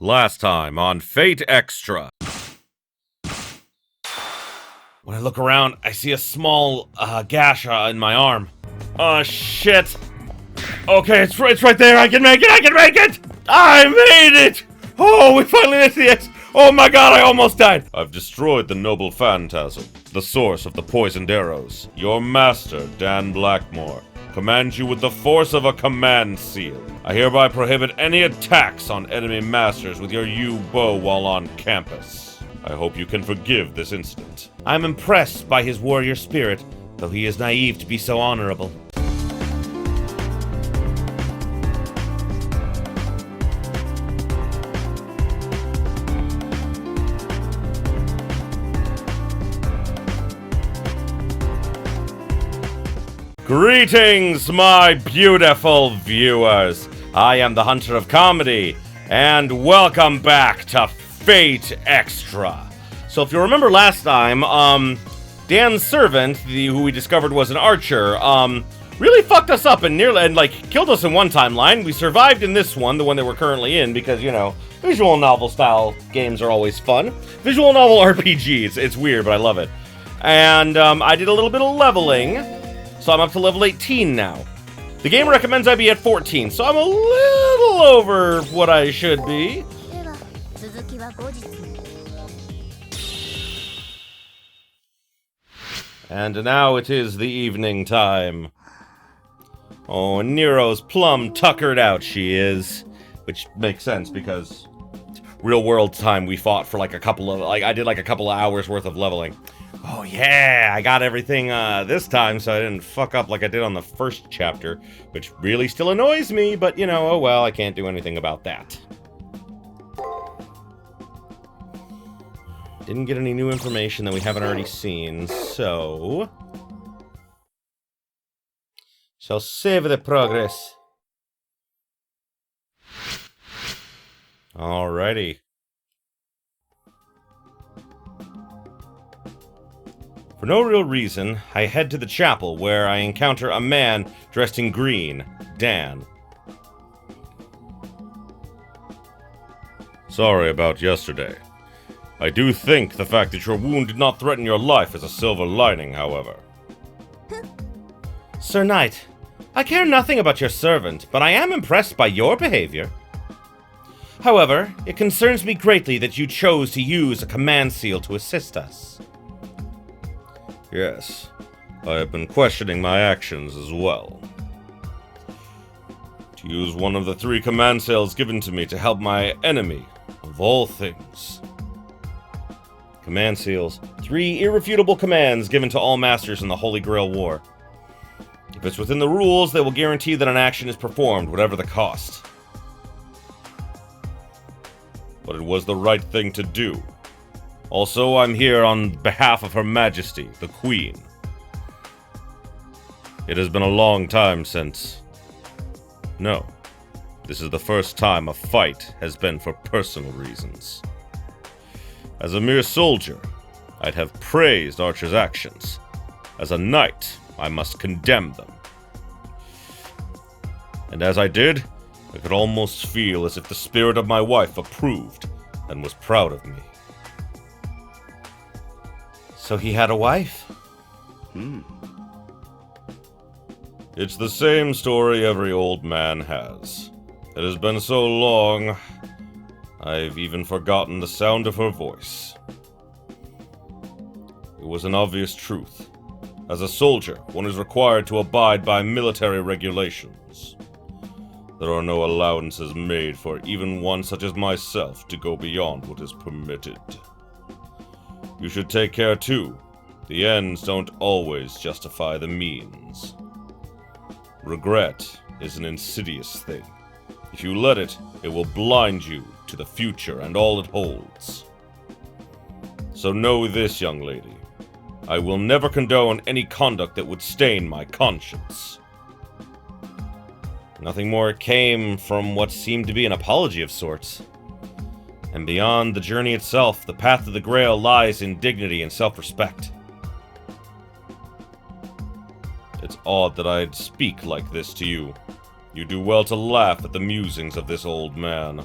Last time on Fate Extra. When I look around, I see a small gash in my arm. Oh, shit. Okay, it's right there. I can make it. I made it. Oh, we finally made the X. Oh my god, I almost died. I've destroyed the noble Phantasm, the source of the poisoned arrows. Your master, Dan Blackmore, commands you with the force of a command seal. I hereby prohibit any attacks on enemy masters with your bow while on campus. I hope you can forgive this incident. I'm impressed by his warrior spirit, though he is naive to be so honorable. Greetings, my beautiful viewers! I am the Hunter of Comedy, and welcome back to Fate Extra. So if you remember last time, Dan's servant, who we discovered was an archer, really fucked us up and killed us in one timeline. We survived in this one, the one that we're currently in, because, you know, visual novel style games are always fun. Visual novel RPGs, it's weird, but I love it. And I did a little bit of leveling. So I'm up to level 18 now. The game recommends I be at 14, so I'm a little over what I should be. And now it is the evening time. Oh, Nero's plumb tuckered out she is. Which makes sense because real world time we fought for I did a couple of hours worth of leveling. Oh yeah, I got everything this time, so I didn't fuck up like I did on the first chapter, which really still annoys me, but you know, oh well, I can't do anything about that. Didn't get any new information that we haven't already seen, so shall save the progress. Alrighty. For no real reason, I head to the chapel where I encounter a man dressed in green, Dan. Sorry about yesterday. I do think the fact that your wound did not threaten your life is a silver lining, however. Sir Knight, I care nothing about your servant, but I am impressed by your behavior. However, it concerns me greatly that you chose to use a command seal to assist us. Yes, I have been questioning my actions as well. To use one of the 3 command seals given to me to help my enemy, of all things. Command seals, 3 irrefutable commands given to all masters in the Holy Grail War. If it's within the rules, they will guarantee that an action is performed, whatever the cost. But it was the right thing to do. Also, I'm here on behalf of Her Majesty, the Queen. It has been a long time since... No, this is the first time a fight has been for personal reasons. As a mere soldier, I'd have praised Archer's actions. As a knight, I must condemn them. And as I did, I could almost feel as if the spirit of my wife approved and was proud of me. So he had a wife? It's the same story every old man has. It has been so long, I've even forgotten the sound of her voice. It was an obvious truth. As a soldier, one is required to abide by military regulations. There are no allowances made for even one such as myself to go beyond what is permitted. You should take care too. The ends don't always justify the means. Regret is an insidious thing. If you let it, it will blind you to the future and all it holds. So know this, young lady. I will never condone any conduct that would stain my conscience. Nothing more came from what seemed to be an apology of sorts. And beyond the journey itself, the path of the Grail lies in dignity and self-respect. It's odd that I'd speak like this to you. You do well to laugh at the musings of this old man.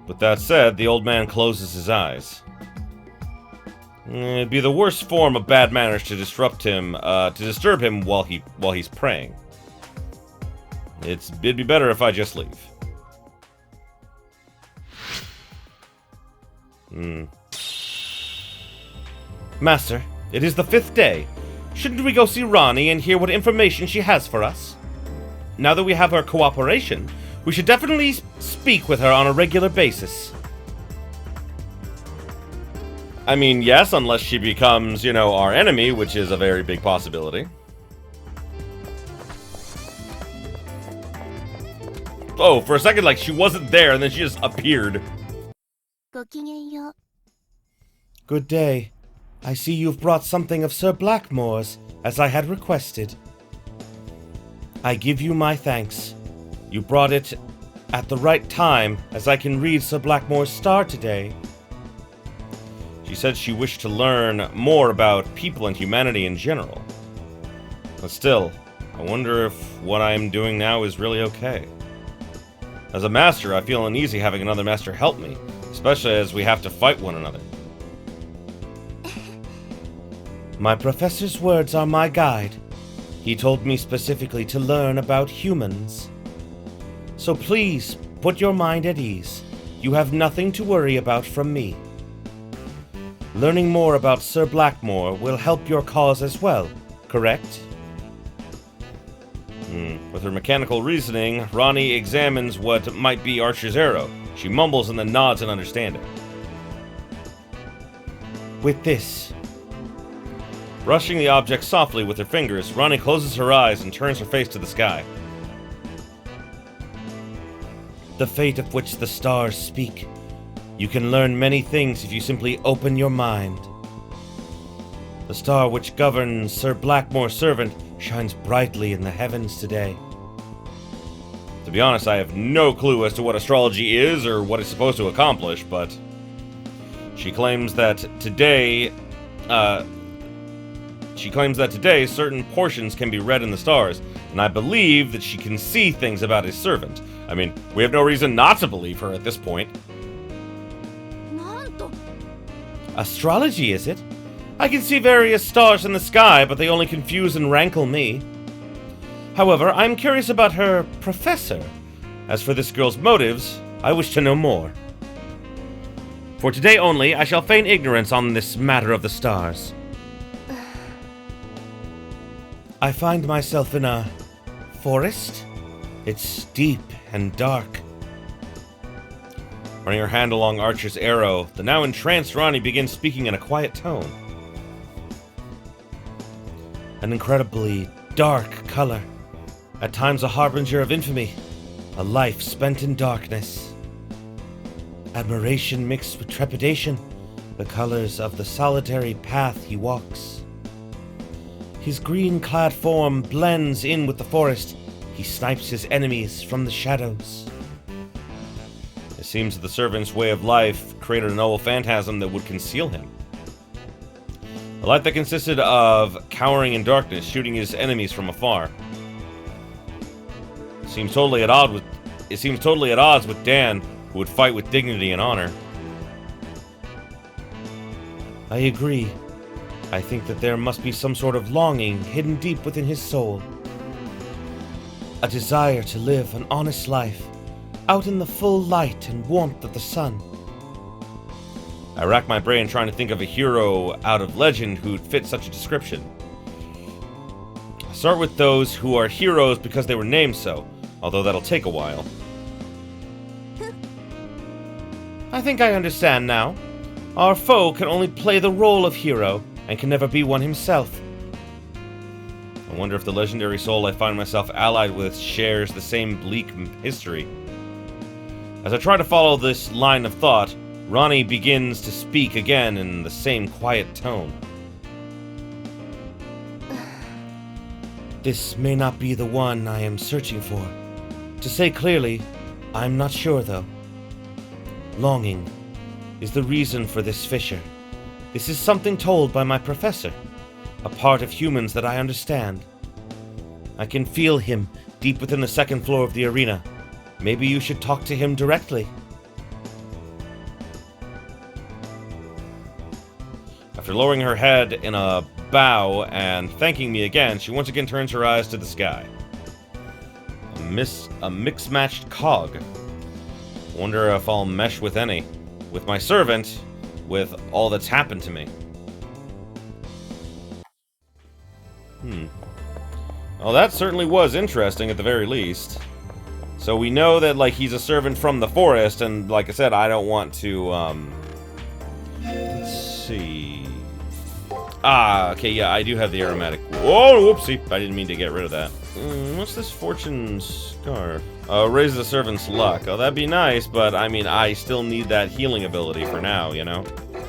With that said, the old man closes his eyes. It'd be the worst form of bad manners to disturb him while he's praying. It'd be better if I just leave. Master, it is the 5th day. Shouldn't we go see Ronnie and hear what information she has for us? Now that we have her cooperation, we should definitely speak with her on a regular basis. I mean, yes, unless she becomes, our enemy, which is a very big possibility. Oh, for a second, like, she wasn't there, and then she just appeared. Good day. I see you've brought something of Sir Blackmore's, as I had requested. I give you my thanks. You brought it at the right time, as I can read Sir Blackmore's star today. She said she wished to learn more about people and humanity in general. But still, I wonder if what I am doing now is really okay. As a master, I feel uneasy having another master help me, especially as we have to fight one another. My professor's words are my guide. He told me specifically to learn about humans. So please, put your mind at ease. You have nothing to worry about from me. Learning more about Sir Blackmore will help your cause as well, correct? With her mechanical reasoning, Ronnie examines what might be Archer's arrow. She mumbles and then nods in understanding. With this. Brushing the object softly with her fingers, Ronnie closes her eyes and turns her face to the sky. The fate of which the stars speak. You can learn many things if you simply open your mind. The star which governs Sir Blackmore's servant shines brightly in the heavens today. To be honest, I have no clue as to what astrology is or what it's supposed to accomplish, but she claims that today certain portions can be read in the stars, and I believe that she can see things about his servant. I mean, we have no reason not to believe her at this point. Astrology, is it? I can see various stars in the sky, but they only confuse and rankle me. However, I'm curious about her professor. As for this girl's motives, I wish to know more. For today only, I shall feign ignorance on this matter of the stars. I find myself in a forest. It's deep and dark. Running her hand along Archer's arrow, the now entranced Ronnie begins speaking in a quiet tone. An incredibly dark color. At times a harbinger of infamy. A life spent in darkness. Admiration mixed with trepidation. The colors of the solitary path he walks. His green-clad form blends in with the forest. He snipes his enemies from the shadows. It seems that the servant's way of life created a novel phantasm that would conceal him. A life that consisted of cowering in darkness, shooting his enemies from afar. It seems totally at odds with Dan, who would fight with dignity and honor. I agree. I think that there must be some sort of longing hidden deep within his soul. A desire to live an honest life, out in the full light and warmth of the sun. I rack my brain trying to think of a hero out of legend who'd fit such a description. I start with those who are heroes because they were named so, although that'll take a while. I think I understand now. Our foe can only play the role of hero, and can never be one himself. I wonder if the legendary soul I find myself allied with shares the same bleak history. As I try to follow this line of thought, Ronnie begins to speak again in the same quiet tone. This may not be the one I am searching for. To say clearly, I'm not sure though. Longing is the reason for this fissure. This is something told by my professor, a part of humans that I understand. I can feel him deep within the second floor of the arena. Maybe you should talk to him directly. After lowering her head in a bow and thanking me again, she once again turns her eyes to the sky. A mix-matched cog. Wonder if I'll mesh with any. With my servant, with all that's happened to me. Well, that certainly was interesting at the very least. So we know that, like, he's a servant from the forest, and like I said, I don't want to, let's see. Ah, okay, yeah, I do have the aromatic. Whoa, whoopsie. I didn't mean to get rid of that. What's this fortune scarf? Raise the servant's luck. Oh, that'd be nice, but, I mean, I still need that healing ability for now, you know?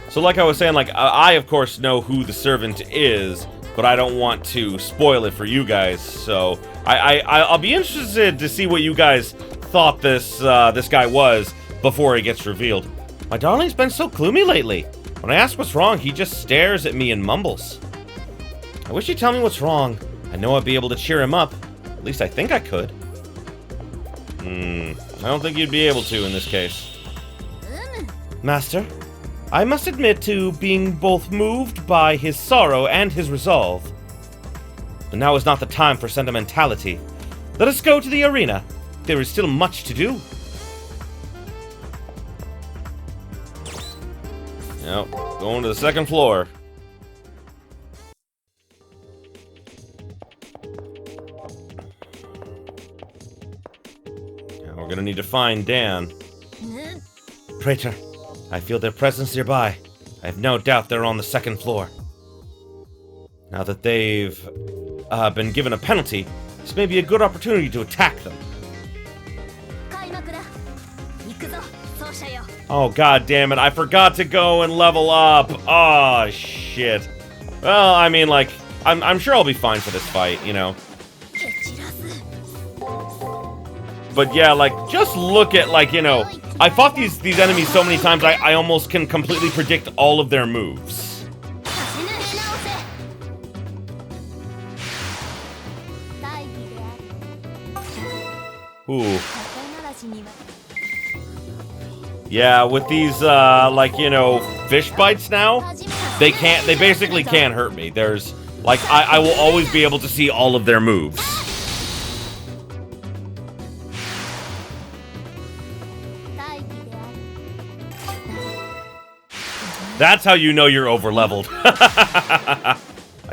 So like I was saying, like, I of course know who the servant is, but I don't want to spoil it for you guys, so I'll be interested to see what you guys thought this guy was before he gets revealed. My darling's been so gloomy lately. When I ask what's wrong, he just stares at me and mumbles. I wish he'd tell me what's wrong. I know I'd be able to cheer him up. At least I think I could. I don't think you'd be able to in this case. Master, I must admit to being both moved by his sorrow and his resolve. But now is not the time for sentimentality. Let us go to the arena. There is still much to do. Yep, going to the second floor. Now we're gonna need to find Dan. Praetor, I feel their presence nearby. I have no doubt they're on the second floor. Now that they've been given a penalty, this may be a good opportunity to attack them. Oh, god damn it, I forgot to go and level up. Oh, shit. Well, I mean, like, I'm sure I'll be fine for this fight, you know. But yeah, like, just look at, like, you know, I fought these enemies so many times, I almost can completely predict all of their moves. Ooh. Yeah, with these, like, you know, fish bites now, they basically can't hurt me. There's, like, I will always be able to see all of their moves. That's how you know you're over-leveled. I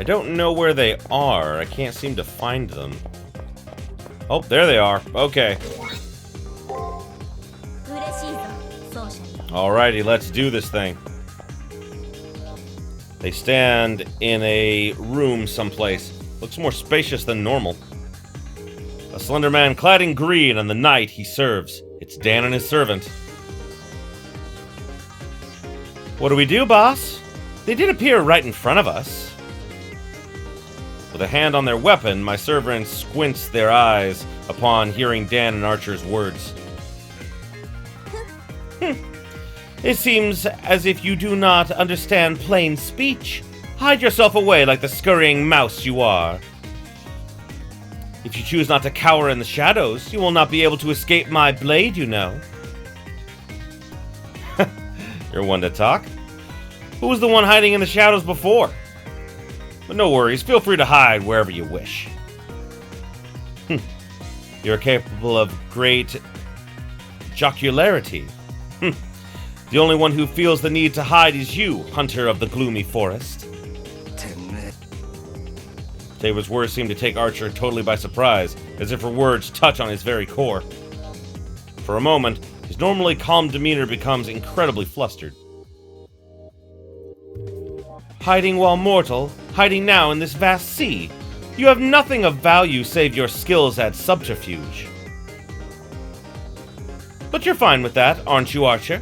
don't know where they are. I can't seem to find them. Oh, there they are. Okay. Alrighty, let's do this thing. They stand in a room someplace. Looks more spacious than normal. A slender man clad in green and the knight he serves. It's Dan and his servant. What do we do, boss? They did appear right in front of us. With a hand on their weapon, my servant squints their eyes upon hearing Dan and Archer's words. It seems as if you do not understand plain speech. Hide yourself away like the scurrying mouse you are. If you choose not to cower in the shadows, you will not be able to escape my blade, you know. You're one to talk. Who was the one hiding in the shadows before? But no worries, feel free to hide wherever you wish. You're capable of great jocularity. The only one who feels the need to hide is you, hunter of the gloomy forest. Tabor's words seem to take Archer totally by surprise, as if her words touch on his very core. For a moment, his normally calm demeanor becomes incredibly flustered. Hiding while mortal, hiding now in this vast sea. You have nothing of value save your skills at subterfuge. But you're fine with that, aren't you, Archer?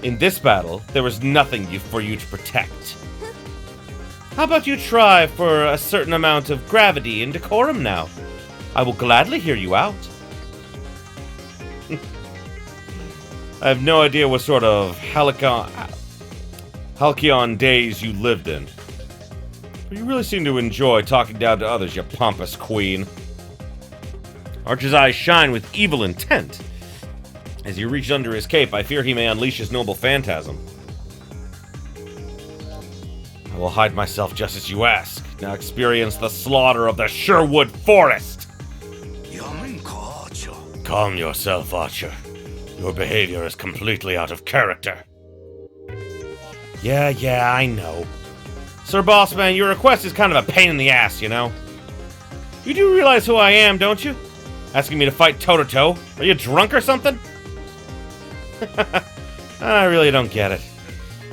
In this battle, there is nothing for you to protect. How about you try for a certain amount of gravity and decorum now? I will gladly hear you out. I have no idea what sort of halcyon days you lived in. But you really seem to enjoy talking down to others, you pompous queen. Archer's eyes shine with evil intent. As he reaches under his cape, I fear he may unleash his noble phantasm. I will hide myself just as you ask. Now experience the slaughter of the Sherwood Forest! Calm yourself, Archer. Your behavior is completely out of character. Yeah, I know. Sir Bossman, your request is kind of a pain in the ass, you know? You do realize who I am, don't you? Asking me to fight toe-to-toe? Are you drunk or something? I really don't get it.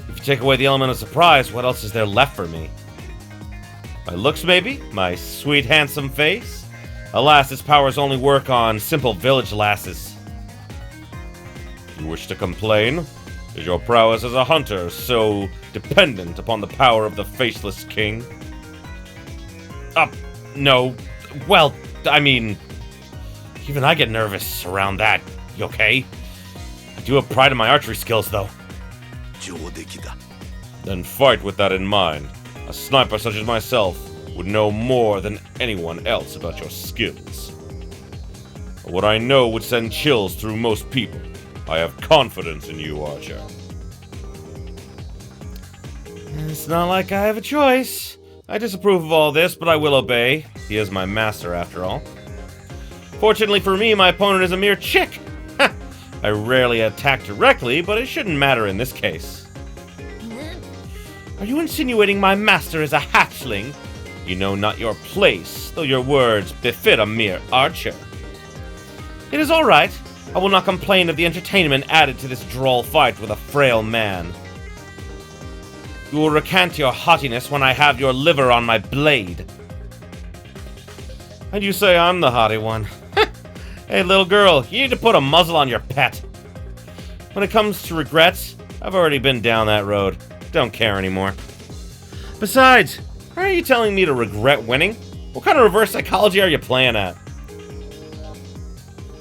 If you take away the element of surprise, what else is there left for me? My looks, maybe? My sweet, handsome face? Alas, its powers only work on simple village lasses. You wish to complain? Is your prowess as a hunter so dependent upon the power of the Faceless King? No. Well, I mean, even I get nervous around that. You okay? I do have pride in my archery skills, though. Then fight with that in mind. A sniper such as myself would know more than anyone else about your skills. What I know would send chills through most people. I have confidence in you, Archer. It's not like I have a choice. I disapprove of all this, but I will obey. He is my master, after all. Fortunately for me, my opponent is a mere chick. I rarely attack directly, but it shouldn't matter in this case. Are you insinuating my master is a hatchling? You know not your place, though your words befit a mere archer. It is all right. I will not complain of the entertainment added to this droll fight with a frail man. You will recant your haughtiness when I have your liver on my blade. And you say I'm the haughty one. Hey, little girl, you need to put a muzzle on your pet. When it comes to regrets, I've already been down that road. Don't care anymore. Besides, why are you telling me to regret winning? What kind of reverse psychology are you playing at?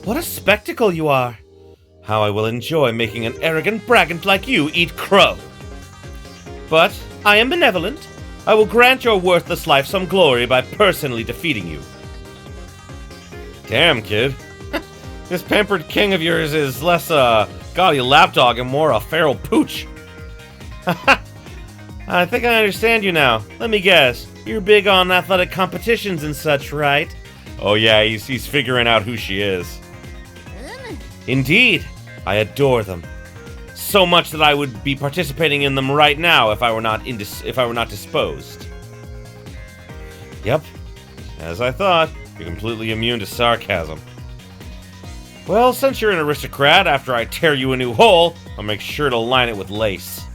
What a spectacle you are. How I will enjoy making an arrogant braggart like you eat crow. But I am benevolent. I will grant your worthless life some glory by personally defeating you. Damn, kid. This pampered king of yours is less a gaudy lapdog and more a feral pooch. I think I understand you now. Let me guess. You're big on athletic competitions and such, right? Oh yeah, he's figuring out who she is. Indeed. I adore them. So much that I would be participating in them right now if I were not disposed. Yep. As I thought, you're completely immune to sarcasm. Well, since you're an aristocrat, after I tear you a new hole, I'll make sure to line it with lace.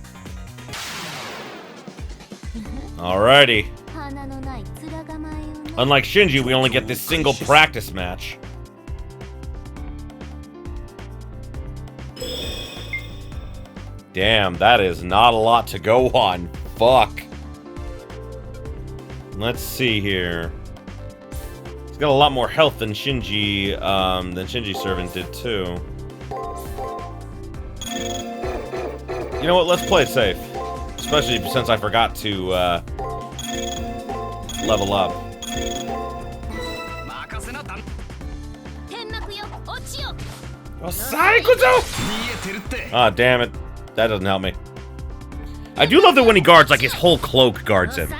Alrighty. Unlike Shinji, we only get this single practice match. Damn, that is not a lot to go on. Fuck. Let's see here. He's got a lot more health than Shinji's servant did too. You know what? Let's play it safe, especially since I forgot to level up. Ah, damn it. That doesn't help me. I do love that when he guards, like his whole cloak guards him.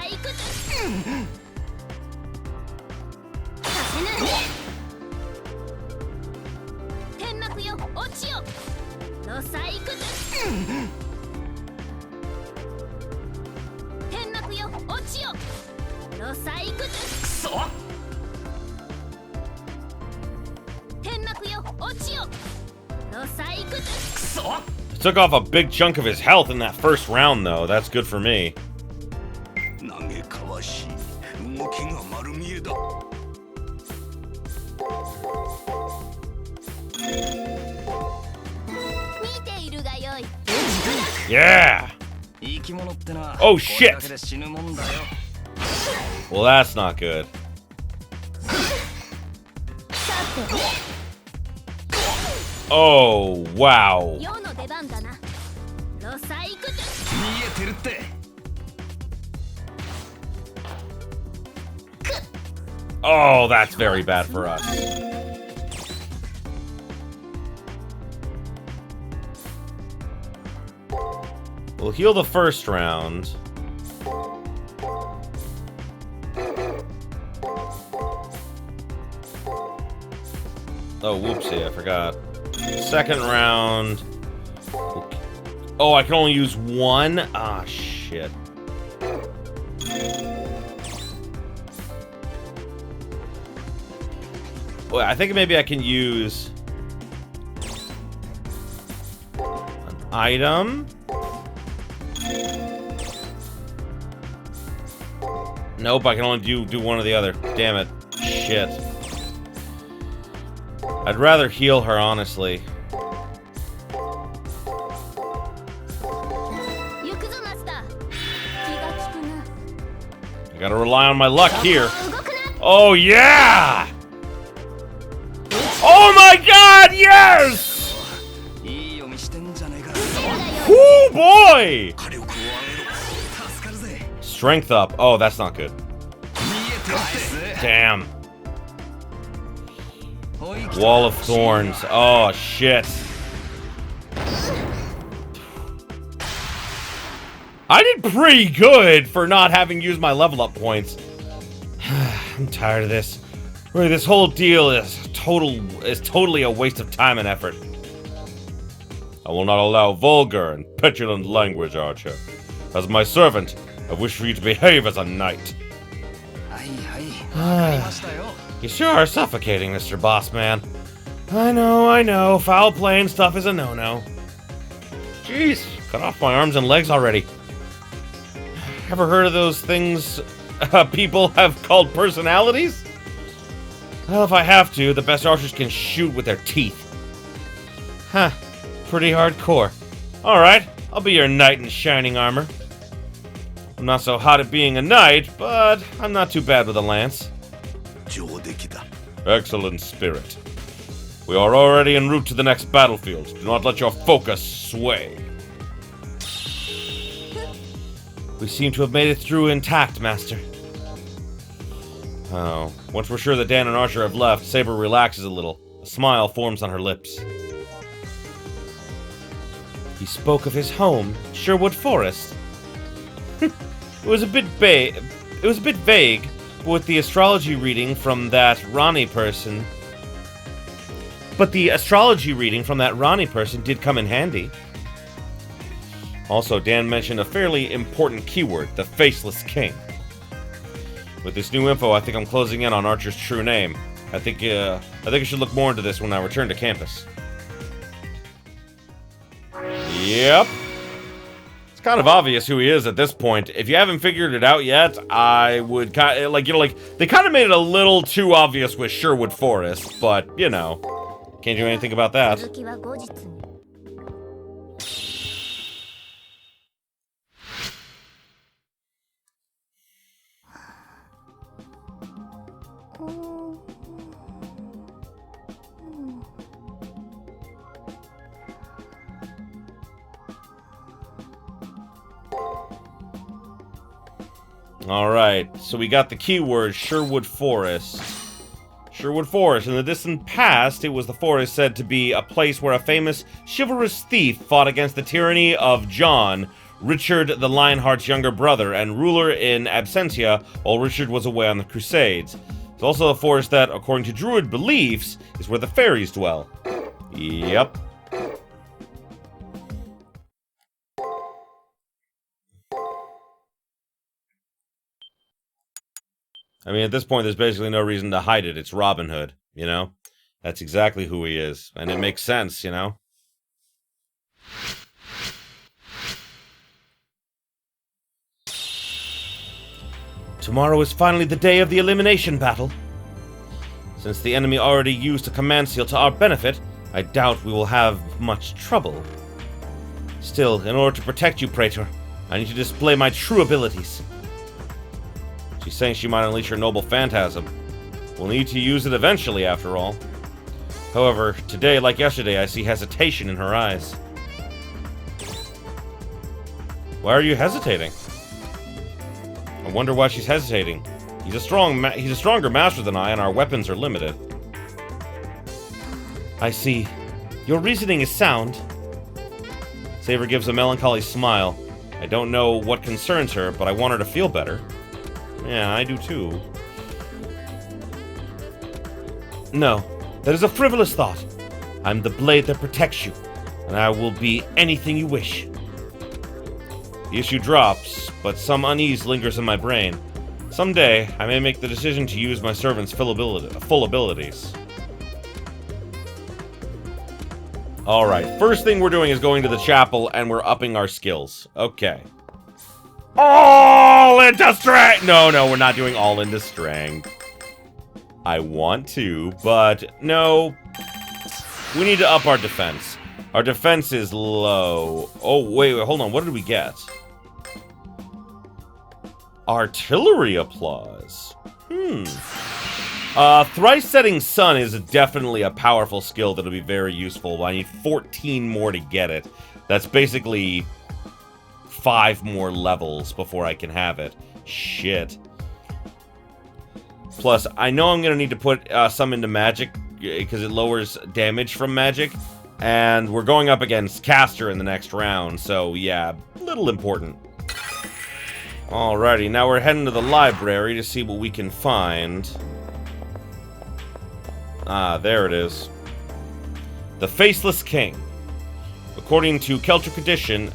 Took off a big chunk of his health in that first round, though. That's good for me. Yeah! Oh, shit! Well, that's not good. Oh, wow. Oh, that's very bad for us. We'll heal the first round. Oh, whoopsie, I forgot. Second round. Oh, I can only use one? Ah, shit. Well, I think maybe I can use an item. Nope, I can only do one or the other. Damn it. Shit. I'd rather heal her, honestly. I gotta rely on my luck here. Oh, yeah! Oh my god, yes! Oh boy! Strength up. Oh, that's not good. Damn. Wall of Thorns. Oh, shit. I did pretty good for not having used my level up points. I'm tired of this. Really, this whole deal is totally a waste of time and effort. I will not allow vulgar and petulant language, Archer. As my servant, I wish for you to behave as a knight. You sure are suffocating, Mr. Bossman. I know. Foul play and stuff is a no-no. Jeez, cut off my arms and legs already. Ever heard of those things people have called personalities? Well, if I have to, the best archers can shoot with their teeth. Huh, pretty hardcore. Alright, I'll be your knight in shining armor. I'm not so hot at being a knight, but I'm not too bad with a lance. Excellent spirit. We are already en route to the next battlefield. Do not let your focus sway. We seem to have made it through intact, Master. Oh, once we're sure that Dan and Archer have left, Saber relaxes a little. A smile forms on her lips. He spoke of his home, Sherwood Forest. It was a bit vague, but with the astrology reading from that Ronnie person. But the astrology reading from that Ronnie person did come in handy. Also, Dan mentioned a fairly important keyword, the Faceless King. With this new info, I think I'm closing in on Archer's true name. I think I should look more into this when I return to campus. Yep. It's kind of obvious who he is at this point. If you haven't figured it out yet, I would kind of, they kind of made it a little too obvious with Sherwood Forest, but, you know, can't do anything about that. Alright, so we got the keyword Sherwood Forest. Sherwood Forest. In the distant past, it was the forest said to be a place where a famous chivalrous thief fought against the tyranny of John, Richard the Lionheart's younger brother, and ruler in absentia while Richard was away on the Crusades. It's also a forest that, according to Druid beliefs, is where the fairies dwell. Yep. I mean, at this point, there's basically no reason to hide it. It's Robin Hood, you know? That's exactly who he is. And it makes sense, you know? Tomorrow is finally the day of the Elimination Battle. Since the enemy already used a command seal to our benefit, I doubt we will have much trouble. Still, in order to protect you, Praetor, I need to display my true abilities. She's saying she might unleash her noble Phantasm. We'll need to use it eventually, after all. However, today, like yesterday, I see hesitation in her eyes. Why are you hesitating? I wonder why she's hesitating. He's a stronger master than I, and our weapons are limited. I see. Your reasoning is sound. Saber gives a melancholy smile. I don't know what concerns her, but I want her to feel better. Yeah, I do too. No, That is a frivolous thought. I'm the blade that protects you, and I will be anything you wish. The issue drops, but some unease lingers in my brain. Someday, I may make the decision to use my servant's full abilities. Alright, first thing we're doing is going to the chapel, and we're upping our skills. Okay. All into strength! No, we're not doing all into strength. I want to, but no. We need to up our defense. Our defense is low. Oh, wait, hold on. What did we get? Artillery applause. Thrice setting sun is definitely a powerful skill that'll be very useful. I need 14 more to get it. That's basically 5 more levels before I can have it. Shit. Plus, I know I'm gonna need to put some into magic because it lowers damage from magic. And we're going up against Caster in the next round, so yeah, little important. Alrighty, now we're heading to the library to see what we can find. Ah, there it is. The Faceless King. According to Celtic tradition,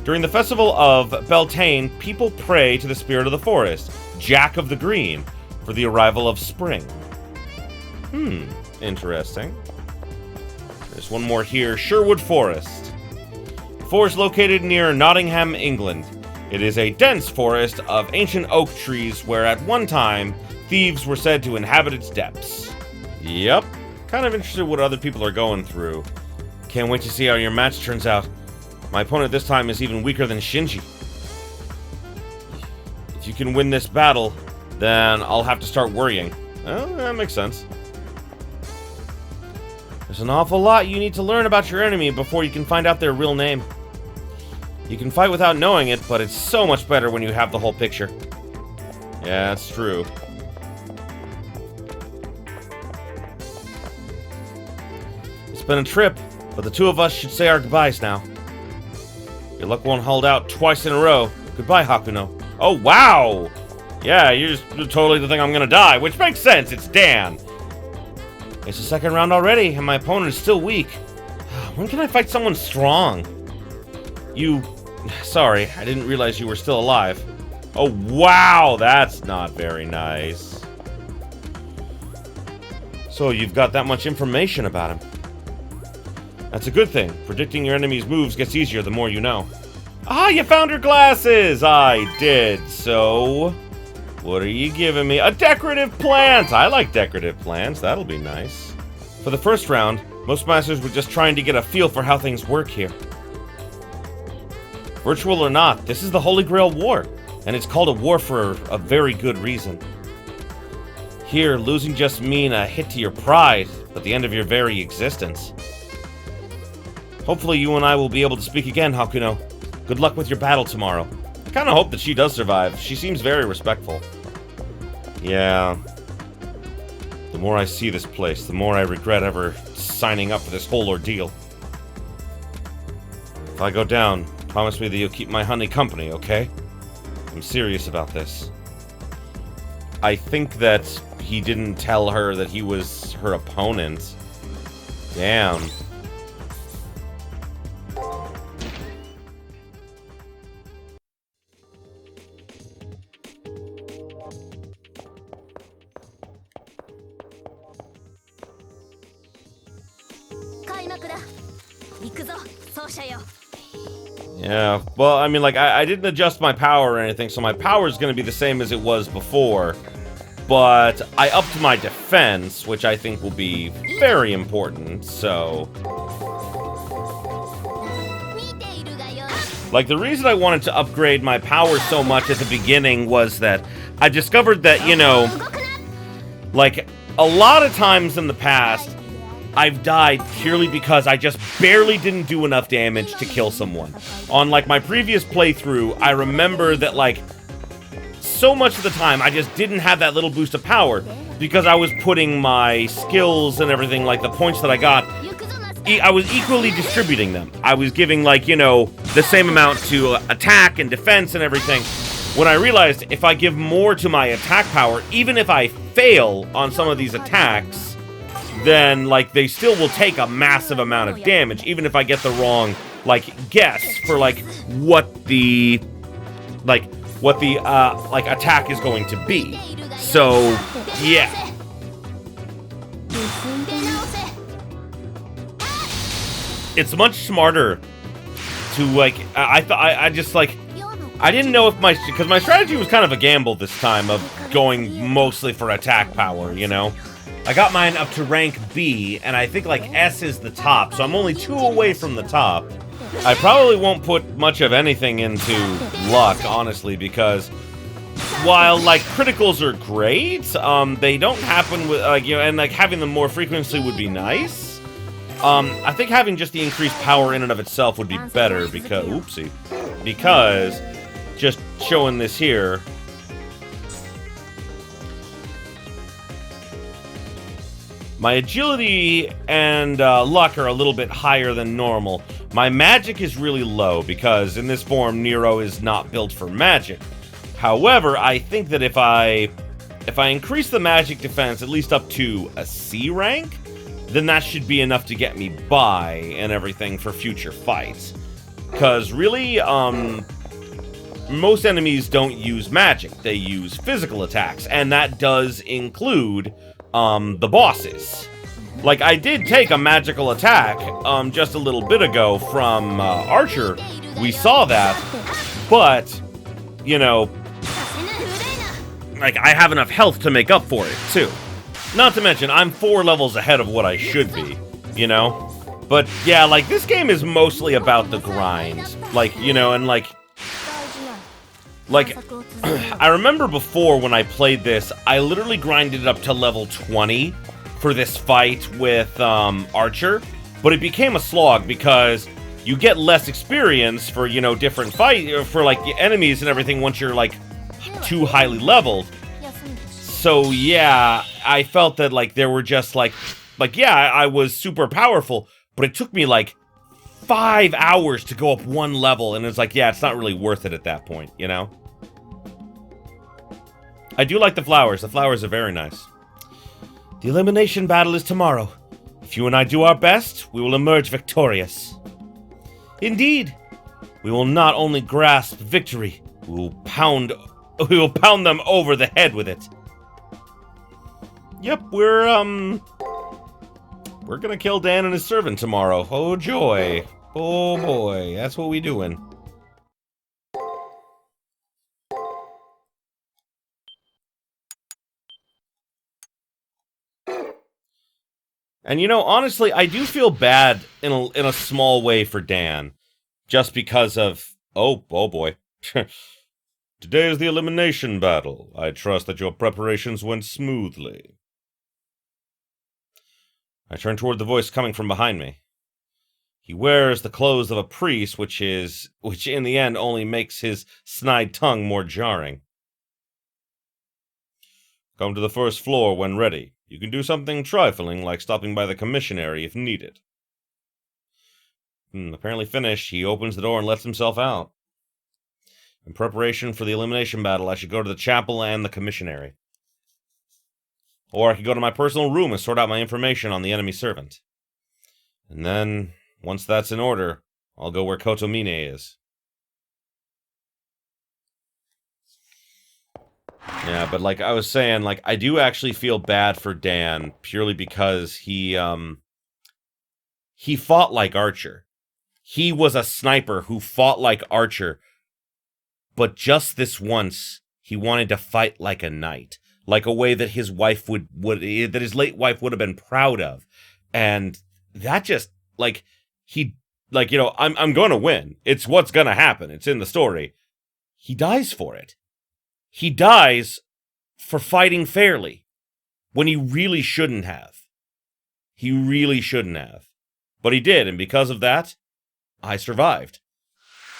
during the festival of Beltane, people pray to the spirit of the forest, Jack of the Green, for the arrival of spring. Interesting. There's one more here, Sherwood Forest. The forest located near Nottingham, England. It is a dense forest of ancient oak trees where at one time, thieves were said to inhabit its depths. Yep. Kind of interested what other people are going through. Can't wait to see how your match turns out. My opponent this time is even weaker than Shinji. If you can win this battle, then I'll have to start worrying. Well, that makes sense. There's an awful lot you need to learn about your enemy before you can find out their real name. You can fight without knowing it, but it's so much better when you have the whole picture. Yeah, that's true. It's been a trip, but the two of us should say our goodbyes now. Your luck won't hold out twice in a row. Goodbye, Hakuno. Oh, wow! Yeah, you're just totally the thing I'm gonna die, which makes sense, it's Dan. It's the second round already, and my opponent is still weak. When can I fight someone strong? Sorry, I didn't realize you were still alive. Oh, wow, that's not very nice. So, you've got that much information about him. That's a good thing. Predicting your enemy's moves gets easier the more you know. Ah, you found her glasses! I did, so... What are you giving me? A decorative plant! I like decorative plants, that'll be nice. For the first round, most masters were just trying to get a feel for how things work here. Virtual or not, this is the Holy Grail War, and it's called a war for a very good reason. Here, losing just mean a hit to your pride, but the end of your very existence. Hopefully you and I will be able to speak again, Hakuno. Good luck with your battle tomorrow. I kinda hope that she does survive. She seems very respectful. Yeah. The more I see this place, the more I regret ever signing up for this whole ordeal. If I go down, promise me that you'll keep my honey company, okay? I'm serious about this. I think that he didn't tell her that he was her opponent. Damn. Yeah, well, I mean, like, I didn't adjust my power or anything, so my power is going to be the same as it was before. But I upped my defense, which I think will be very important, so... Like, the reason I wanted to upgrade my power so much at the beginning was that I discovered that, you know, like, a lot of times in the past, I've died purely because I just barely didn't do enough damage to kill someone. On, like, my previous playthrough, I remember that, like, so much of the time, I just didn't have that little boost of power because I was putting my skills and everything, like, the points that I got, I was equally distributing them. I was giving, like, you know, the same amount to attack and defense and everything. when I realized if I give more to my attack power, even if I fail on some of these attacks, then, like, they still will take a massive amount of damage, even if I get the wrong, like, guess for, like, what the attack is going to be. So, yeah. It's much smarter to, like, I just, like, I didn't know if because my strategy was kind of a gamble this time of going mostly for attack power, you know? I got mine up to rank B, and I think, like, S is the top, so I'm only 2 away from the top. I probably won't put much of anything into luck, honestly, because while, like, criticals are great, they don't happen with, like, you know, and, like, having them more frequently would be nice. I think having just the increased power in and of itself would be better, because, just showing this here, my agility and luck are a little bit higher than normal. My magic is really low because in this form, Nero is not built for magic. However, I think that if I increase the magic defense at least up to a C rank, then that should be enough to get me by and everything for future fights. Because really, most enemies don't use magic. They use physical attacks, and that does include the bosses. Like, I did take a magical attack just a little bit ago from Archer. We saw that, but, you know, like, I have enough health to make up for it, too. Not to mention, I'm 4 levels ahead of what I should be, you know? But, yeah, like, this game is mostly about the grind. Like, you know, and, like, I remember before when I played this, I literally grinded it up to level 20 for this fight with Archer, but it became a slog because you get less experience for, you know, different for, like, enemies and everything once you're, like, too highly leveled. So, yeah, I felt that, like, there were just, like, yeah, I was super powerful, but it took me, like, 5 hours to go up 1 level, and it's like, yeah, it's not really worth it at that point, you know? I do like the flowers. The flowers are very nice. The elimination battle is tomorrow. If you and I do our best, we will emerge victorious. Indeed, we will not only grasp victory, we will pound them over the head with it. Yep, we're gonna kill Dan and his servant tomorrow. Oh joy. Oh boy, that's what we doing. And, you know, honestly, I do feel bad in a small way for Dan. Just because of... Oh boy. Today is the elimination battle. I trust that your preparations went smoothly. I turn toward the voice coming from behind me. He wears the clothes of a priest, which in the end only makes his snide tongue more jarring. Come to the first floor when ready. You can do something trifling, like stopping by the commissary if needed. Apparently finished, he opens the door and lets himself out. In preparation for the elimination battle, I should go to the chapel and the commissary. Or I could go to my personal room and sort out my information on the enemy servant. And then, once that's in order, I'll go where Kotomine is. Yeah, but like I was saying, like, I do actually feel bad for Dan, purely because he fought like Archer. He was a sniper who fought like Archer, but just this once, he wanted to fight like a knight. Like a way that his wife that his late wife would have been proud of. And that just, like, you know, I'm gonna win. It's what's gonna happen. It's in the story. He dies for it. He dies for fighting fairly, when he really shouldn't have. He really shouldn't have. But he did, and because of that, I survived.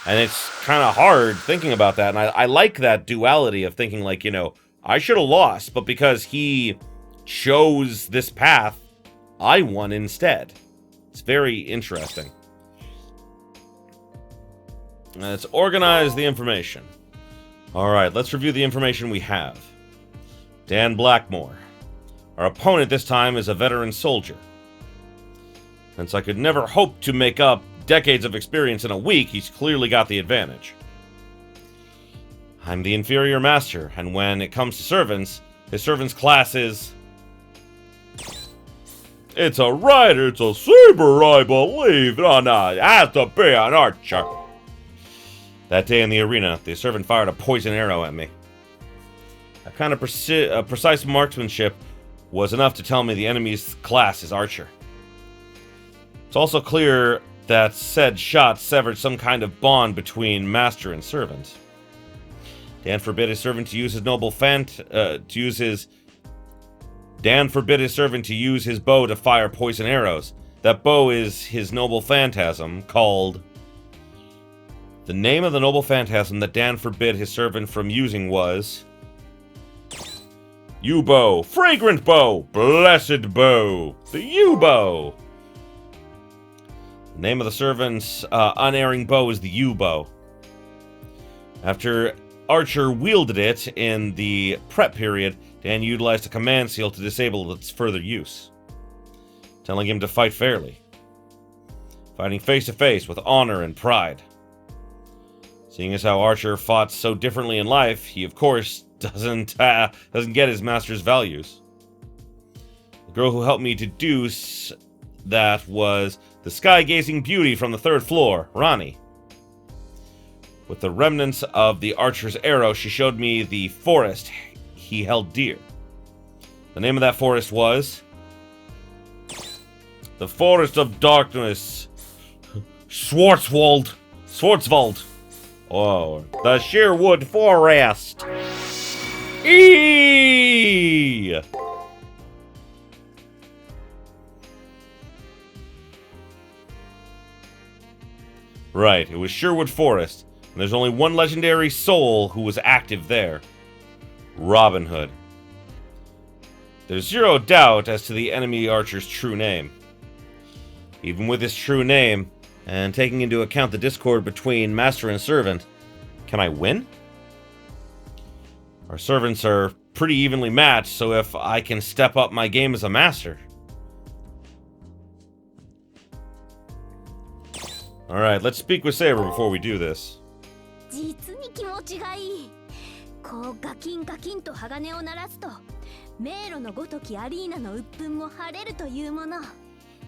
And it's kind of hard thinking about that, and I like that duality of thinking, like, you know, I should have lost, but because he chose this path, I won instead. It's very interesting. Let's organize the information. Alright, let's review the information we have. Dan Blackmore. Our opponent this time is a veteran soldier. Since I could never hope to make up decades of experience in a week, he's clearly got the advantage. I'm the inferior master, and when it comes to servants, his servant's class is... It's a rider, it's a saber, I believe. Oh no, it has to be an archer. That day in the arena, the servant fired a poison arrow at me. That kind of precise marksmanship was enough to tell me the enemy's class is archer. It's also clear that said shot severed some kind of bond between master and servant. Dan forbid his servant to use his Dan forbid his servant to use his bow to fire poison arrows. That bow is his noble phantasm, called... The name of the noble phantasm that Dan forbid his servant from using was... U-bow, fragrant bow, blessed bow, the U-bow. The name of the servant's unerring bow is the U-bow. After Archer wielded it in the prep period, Dan utilized a command seal to disable its further use, telling him to fight fairly, fighting face to face with honor and pride. Seeing as how Archer fought so differently in life, he of course doesn't get his master's values. The girl who helped me deduce that was the sky-gazing beauty from the 3rd floor, Ronnie. With the remnants of the archer's arrow, she showed me the forest he held dear. The name of that forest was... The Forest of Darkness. Schwarzwald. Oh, the Sheerwood Forest. Eee! Right, it was Sherwood Forest, and there's only one legendary soul who was active there. Robin Hood. There's zero doubt as to the enemy archer's true name. Even with his true name, and taking into account the discord between master and servant, can I win? Our servants are pretty evenly matched, so if I can step up my game as a master. Alright, let's speak with Saber before we do this.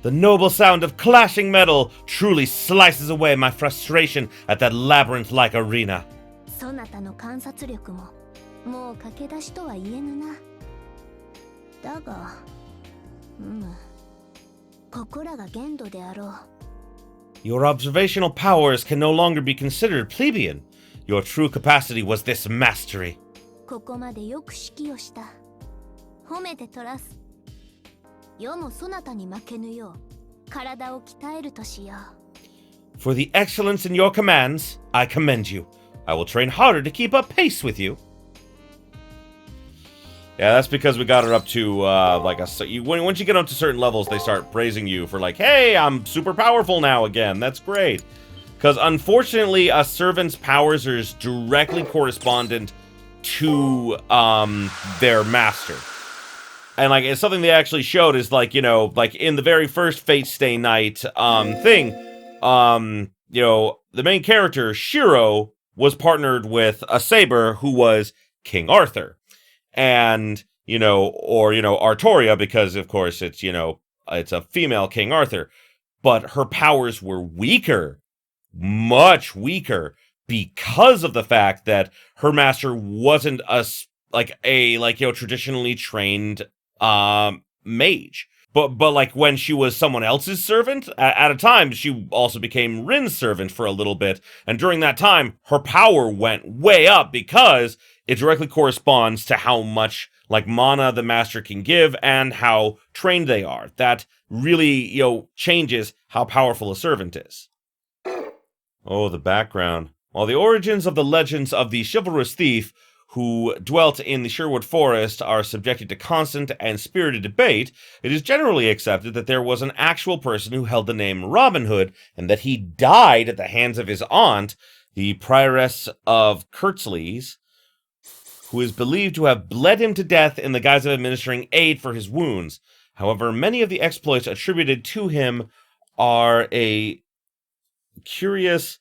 The noble sound of clashing metal truly slices away my frustration at that labyrinth-like arena. Your observational powers can no longer be considered plebeian. Your true capacity was this mastery. For the excellence in your commands, I commend you. I will train harder to keep up pace with you. Yeah, that's because we got her up to, once you get up to certain levels, they start praising you for like, hey, I'm super powerful now again. That's great. Because unfortunately, a servant's powers are directly correspondent to, their master. And, like, it's something they actually showed is, like, you know, like, in the very first Fate Stay Night, thing, you know, the main character, Shiro, was partnered with a saber who was King Arthur. And, you know, or, you know, Artoria, because, of course, it's, you know, it's a female King Arthur. But her powers were weaker, much weaker, because of the fact that her master wasn't a traditionally trained, mage. But like, when she was someone else's servant, at a time, she also became Rin's servant for a little bit. And during that time, her power went way up because it directly corresponds to how much, like, mana the master can give and how trained they are. That really, you know, changes how powerful a servant is. Oh, the background. While the origins of the legends of the chivalrous thief who dwelt in the Sherwood Forest are subjected to constant and spirited debate, it is generally accepted that there was an actual person who held the name Robin Hood, and that he died at the hands of his aunt, the prioress of Kurtzleys, who is believed to have bled him to death in the guise of administering aid for his wounds. However, many of the exploits attributed to him are a curious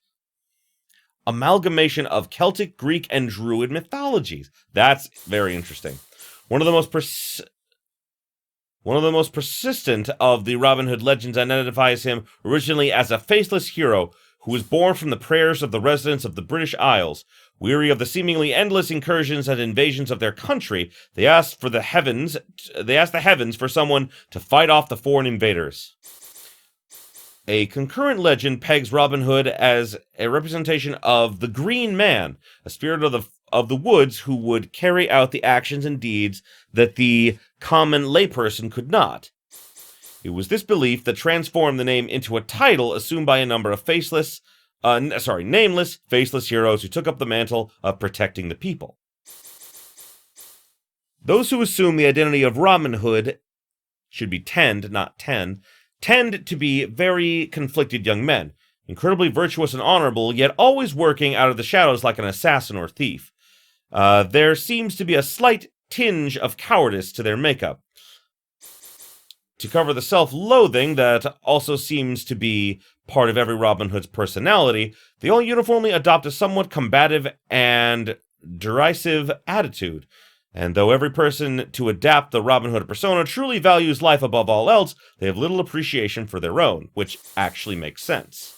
amalgamation of Celtic, Greek, and Druid mythologies. That's very interesting. One of the most persistent of the Robin Hood legends identifies him originally as a faceless hero who was born from the prayers of the residents of the British Isles. Weary of the seemingly endless incursions and invasions of their country, they asked the heavens for someone to fight off the foreign invaders. A concurrent legend pegs Robin Hood as a representation of the Green Man, a spirit of the woods who would carry out the actions and deeds that the common layperson could not. It was this belief that transformed the name into a title assumed by a number of nameless, faceless heroes who took up the mantle of protecting the people. Those who assume the identity of Robin Hood should be tend to be very conflicted young men, incredibly virtuous and honorable, yet always working out of the shadows like an assassin or thief. There seems to be a slight tinge of cowardice to their makeup. To cover the self-loathing that also seems to be part of every Robin Hood's personality, they all uniformly adopt a somewhat combative and derisive attitude. And though every person to adapt the Robin Hood persona truly values life above all else, they have little appreciation for their own, which actually makes sense.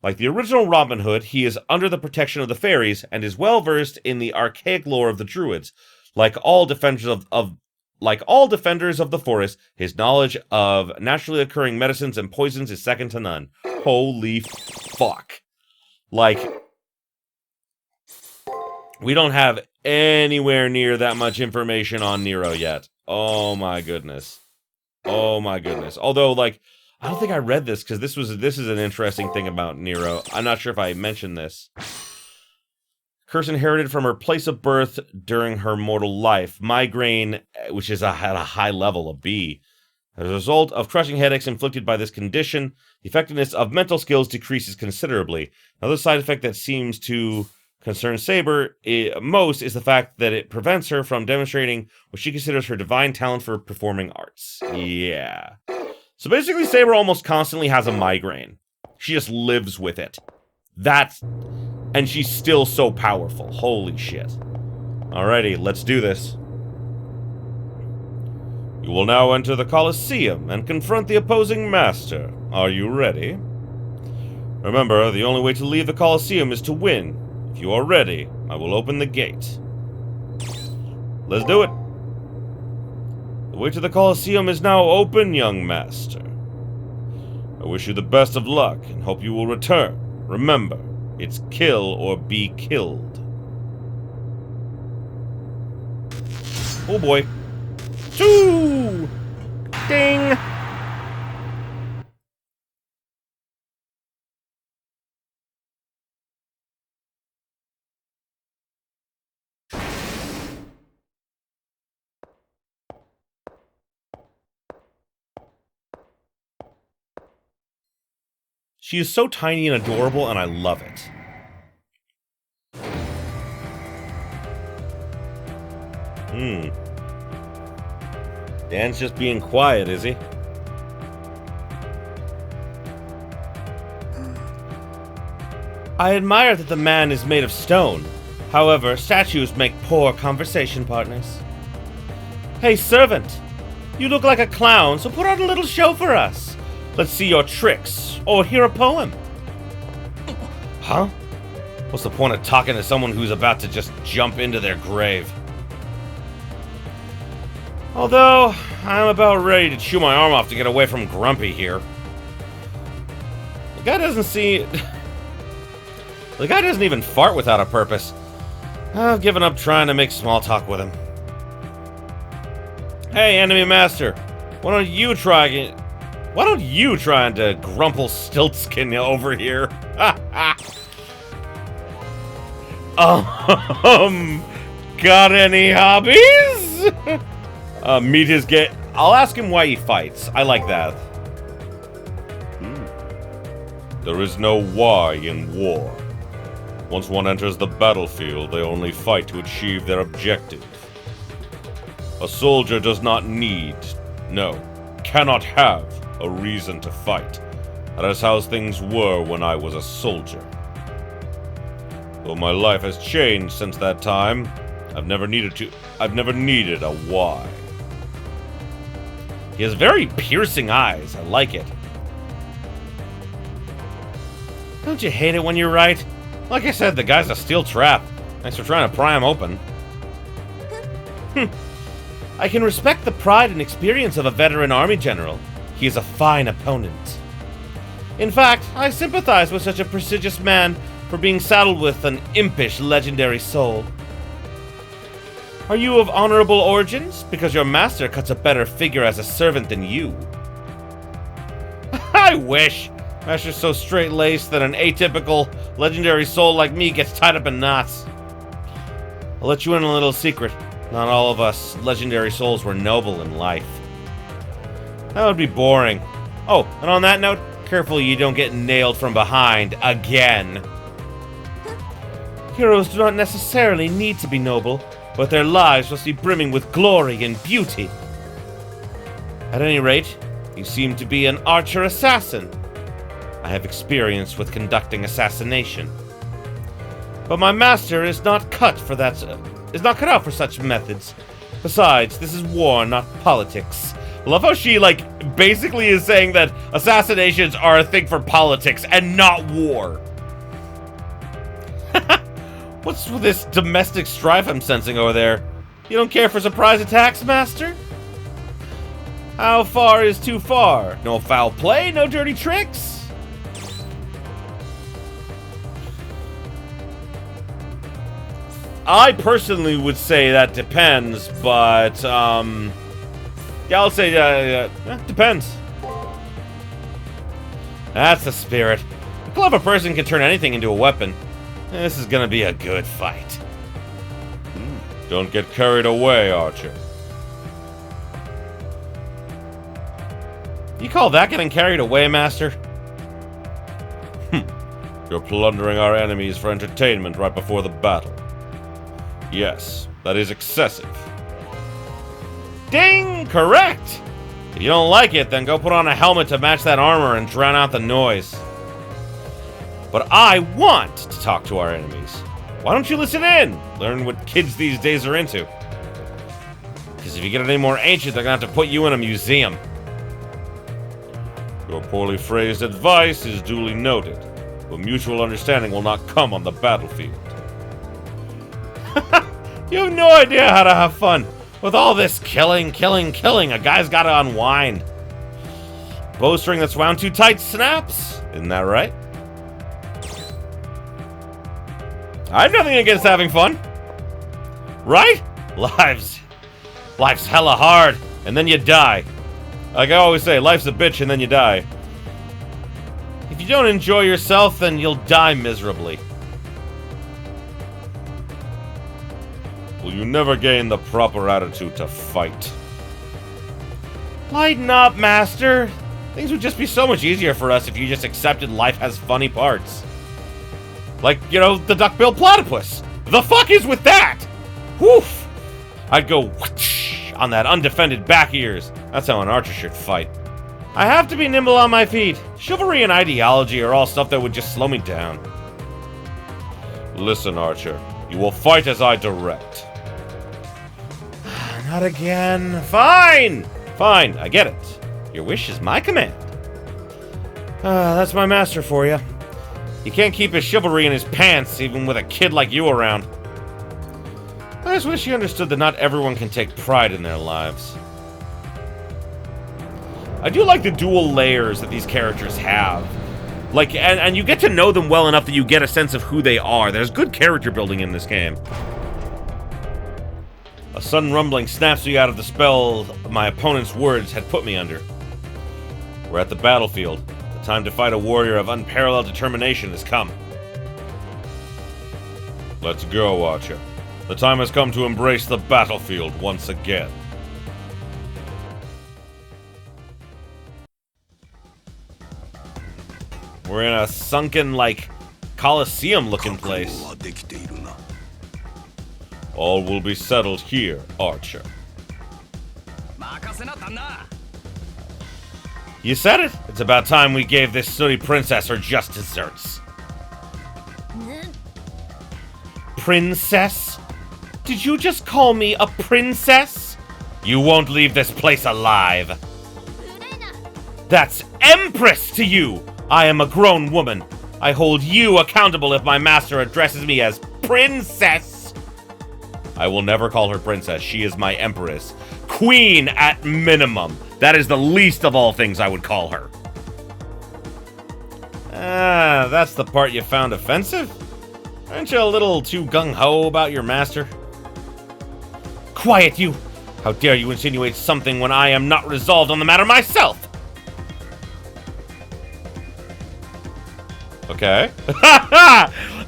Like the original Robin Hood, he is under the protection of the fairies and is well versed in the archaic lore of the Druids. Like all defenders of the forest, his knowledge of naturally occurring medicines and poisons is second to none. Holy fuck. Like, we don't have anywhere near that much information on Nero yet. Oh my goodness. Oh my goodness. Although, like, I don't think I read this, because this is an interesting thing about Nero. I'm not sure if I mentioned this. Curse inherited from her place of birth during her mortal life. Migraine, which is at a high level, a B. As a result of crushing headaches inflicted by this condition, the effectiveness of mental skills decreases considerably. Another side effect that seems to concern Saber most is the fact that it prevents her from demonstrating what she considers her divine talent for performing arts. Yeah. So basically, Saber almost constantly has a migraine. She just lives with it. And she's still so powerful. Holy shit. Alrighty, let's do this. You will now enter the Colosseum and confront the opposing master. Are you ready? Remember, the only way to leave the Colosseum is to win. If you are ready, I will open the gate. Let's do it. The way to the Colosseum is now open, young master. I wish you the best of luck and hope you will return. Remember, it's kill or be killed. Oh boy. 2! Ding! She is so tiny and adorable, and I love it. Dan's just being quiet, is he? I admire that the man is made of stone. However, statues make poor conversation partners. Hey, servant! You look like a clown, so put on a little show for us. Let's see your tricks, or hear a poem. Huh? What's the point of talking to someone who's about to just jump into their grave? Although, I'm about ready to chew my arm off to get away from Grumpy here. The guy doesn't even fart without a purpose. I've given up trying to make small talk with him. Hey, enemy master, why don't you try to grumple Stiltskin over here? Got any hobbies? Meet his gate. I'll ask him why he fights. I like that. There is no why in war. Once one enters the battlefield, they only fight to achieve their objective. A soldier does not need, no, cannot have a reason to fight. That is how things were when I was a soldier. Though my life has changed since that time, I've never needed a why. He has very piercing eyes. I like it. Don't you hate it when you're right? Like I said, the guy's a steel trap. Thanks for trying to pry him open. I can respect the pride and experience of a veteran army general. He is a fine opponent. In fact, I sympathize with such a prestigious man for being saddled with an impish legendary soul. Are you of honorable origins? Because your master cuts a better figure as a servant than you. I wish! Master's so straight-laced that an atypical legendary soul like me gets tied up in knots. I'll let you in on a little secret. Not all of us legendary souls were noble in life. That would be boring. Oh, and on that note, careful you don't get nailed from behind again. Heroes do not necessarily need to be noble, but their lives must be brimming with glory and beauty. At any rate, you seem to be an archer assassin. I have experience with conducting assassination. But my master is not cut out for such methods. Besides, this is war, not politics. Love how she, basically is saying that assassinations are a thing for politics and not war. What's with this domestic strife I'm sensing over there? You don't care for surprise attacks, master? How far is too far? No foul play, no dirty tricks? I personally would say that depends, but, yeah, I'll say, depends. That's the spirit. A clever person can turn anything into a weapon. This is gonna be a good fight. Don't get carried away, Archer. You call that getting carried away, Master? You're plundering our enemies for entertainment right before the battle. Yes, that is excessive. Ding! Correct! If you don't like it, then go put on a helmet to match that armor and drown out the noise. But I want to talk to our enemies. Why don't you listen in? Learn what kids these days are into. Because if you get any more ancient, they're gonna have to put you in a museum. Your poorly phrased advice is duly noted, but mutual understanding will not come on the battlefield. You have no idea how to have fun. With all this killing, a guy's gotta unwind. Bowstring that's wound too tight snaps. Isn't that right? I have nothing against having fun. Right? Life's hella hard, and then you die. Like I always say, life's a bitch and then you die. If you don't enjoy yourself, then you'll die miserably. Will you never gain the proper attitude to fight? Lighten up, Master. Things would just be so much easier for us if you just accepted life has funny parts. Like, the duck-billed platypus. The fuck is with that? Woof! I'd go whoosh on that undefended back ears. That's how an archer should fight. I have to be nimble on my feet. Chivalry and ideology are all stuff that would just slow me down. Listen, Archer. You will fight as I direct. Not again. Fine! Fine, I get it. Your wish is my command. That's my master for you. He can't keep his chivalry in his pants, even with a kid like you around. I just wish he understood that not everyone can take pride in their lives. I do like the dual layers that these characters have. And you get to know them well enough that you get a sense of who they are. There's good character building in this game. A sudden rumbling snaps me out of the spell my opponent's words had put me under. We're at the battlefield. The time to fight a warrior of unparalleled determination has come. Let's go, Archer. The time has come to embrace the battlefield once again. We're in a sunken, Colosseum-looking place. All will be settled here, Archer. You said it. It's about time we gave this sooty princess her just desserts. Princess? Did you just call me a princess? You won't leave this place alive. That's Empress to you! I am a grown woman. I hold you accountable if my master addresses me as princess. I will never call her princess. She is my empress. Queen at minimum. That is the least of all things I would call her. Ah, that's the part you found offensive? Aren't you a little too gung-ho about your master? Quiet, you! How dare you insinuate something when I am not resolved on the matter myself? Okay.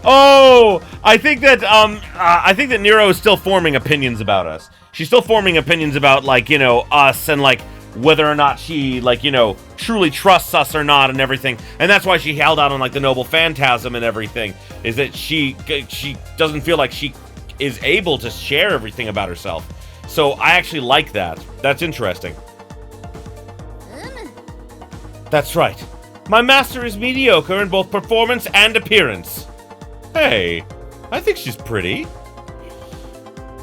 Oh, I think that Nero is still forming opinions about us. She's still forming opinions about, like, you know, us and, like, whether or not she, like, you know, truly trusts us or not and everything. And that's why she held out on, like, the noble Phantasm and everything, is that she doesn't feel like she is able to share everything about herself. So I actually like that. That's interesting. That's right. My master is mediocre in both performance and appearance. Hey, I think she's pretty.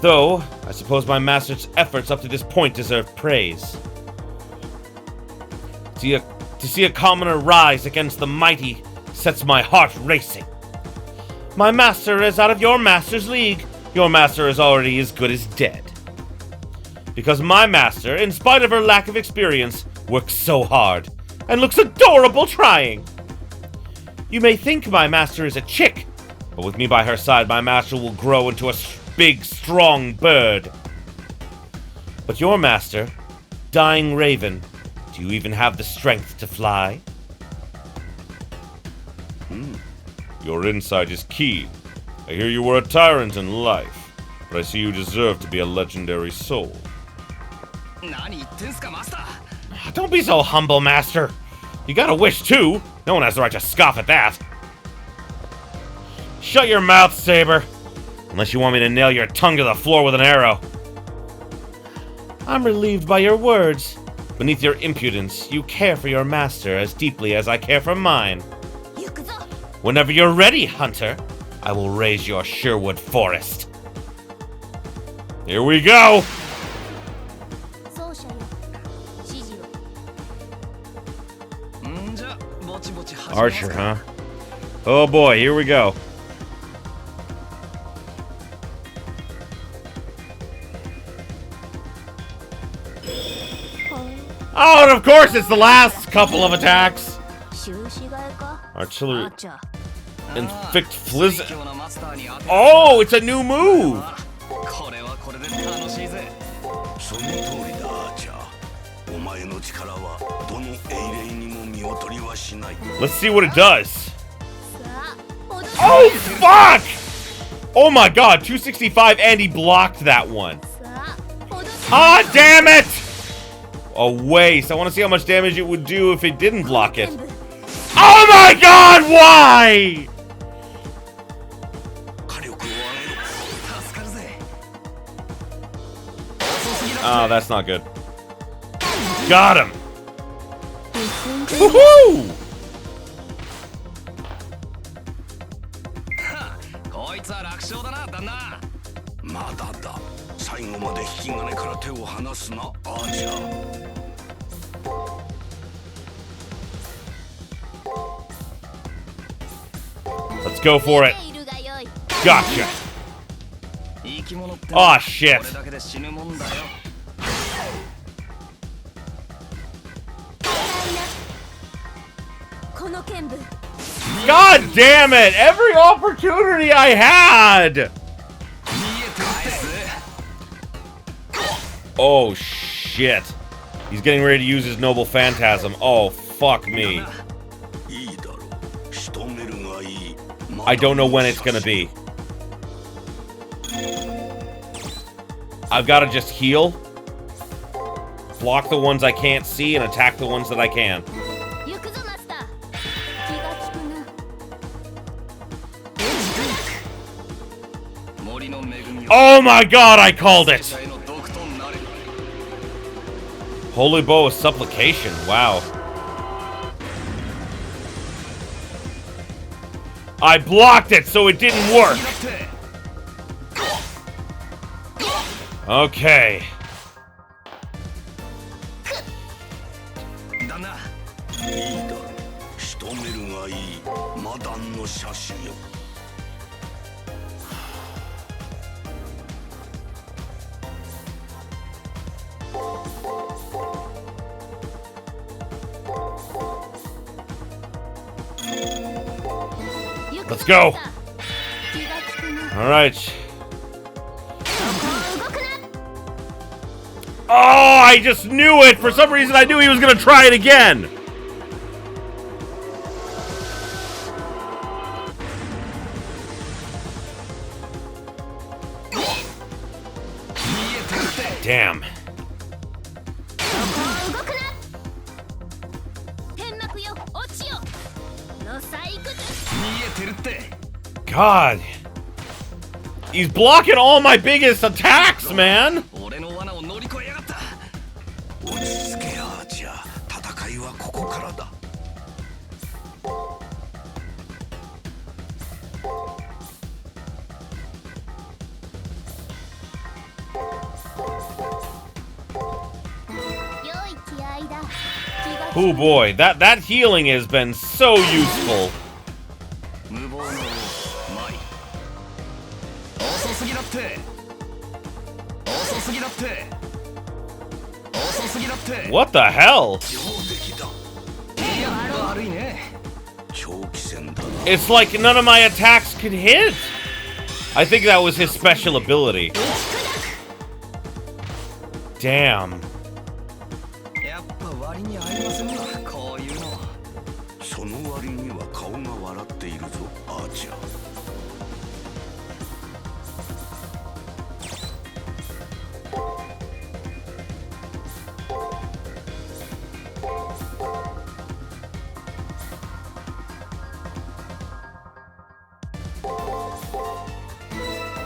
Though, I suppose my master's efforts up to this point deserve praise. To see a commoner rise against the mighty sets my heart racing. My master is out of your master's league. Your master is already as good as dead. Because my master, in spite of her lack of experience, works so hard and looks adorable trying. You may think my master is a chick, but with me by her side, my master will grow into a big, strong bird. But your master, dying raven, do you even have the strength to fly? Your insight is keen. I hear you were a tyrant in life, but I see you deserve to be a legendary soul. Don't be so humble, master. You got a wish too. No one has the right to scoff at that. Shut your mouth, Saber. Unless you want me to nail your tongue to the floor with an arrow. I'm relieved by your words. Beneath your impudence, you care for your master as deeply as I care for mine. Whenever you're ready, Hunter, I will raise your Sherwood Forest. Here we go! Archer, huh? Oh boy, here we go. Oh, and of course it's the last couple of attacks. Artillery. Inflict Flizz. Oh, it's a new move. Let's see what it does. Oh, fuck! Oh my god, 265 and he blocked that one. Ah, damn it! A waste. I want to see how much damage it would do if it didn't block it. Oh my god, why? Oh, that's not good. Got him! Woohoo! Let's go for it. Gotcha. Oh shit. God damn it! Every opportunity I had! Oh shit. He's getting ready to use his noble Phantasm. Oh, fuck me. I don't know when it's gonna be. I've gotta just heal, block the ones I can't see, and attack the ones that I can. Oh my god, I called it! Holy Bow of Supplication, wow. I blocked it so it didn't work! Okay. Let's go. All right. Oh, I just knew it. For some reason, I knew he was going to try it again. Damn. God. He's blocking all my biggest attacks, man. Oh boy, that healing has been so useful. What the hell? It's like none of my attacks could hit. I think that was his special ability. Damn.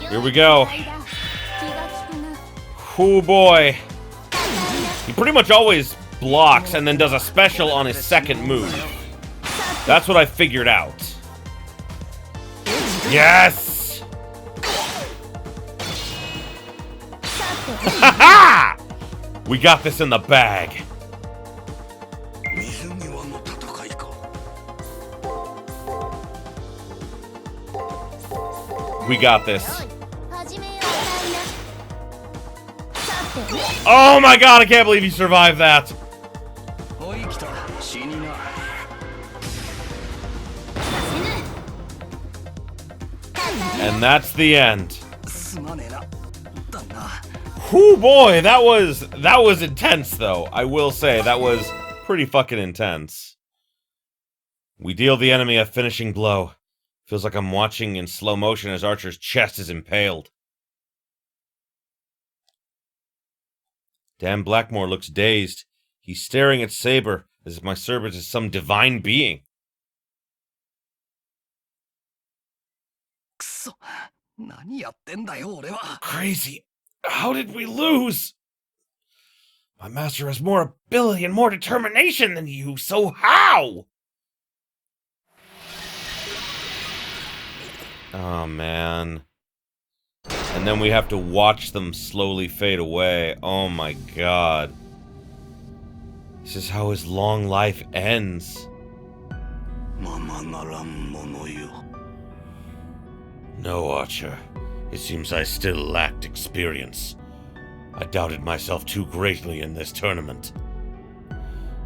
Here we go. Oh boy. He pretty much always blocks and then does a special on his second move. That's what I figured out. Yes! We got this in the bag. We got this. Oh my god, I can't believe he survived that. And that's the end. Whoo boy, that was intense though. I will say that was pretty fucking intense. We deal the enemy a finishing blow. Feels like I'm watching in slow motion as Archer's chest is impaled. Damn, Blackmore looks dazed. He's staring at Saber as if my servant is some divine being. Crazy. How did we lose? My master has more ability and more determination than you, so how? Oh, man. And then we have to watch them slowly fade away. Oh my god. This is how his long life ends. No, Archer. It seems I still lacked experience. I doubted myself too greatly in this tournament.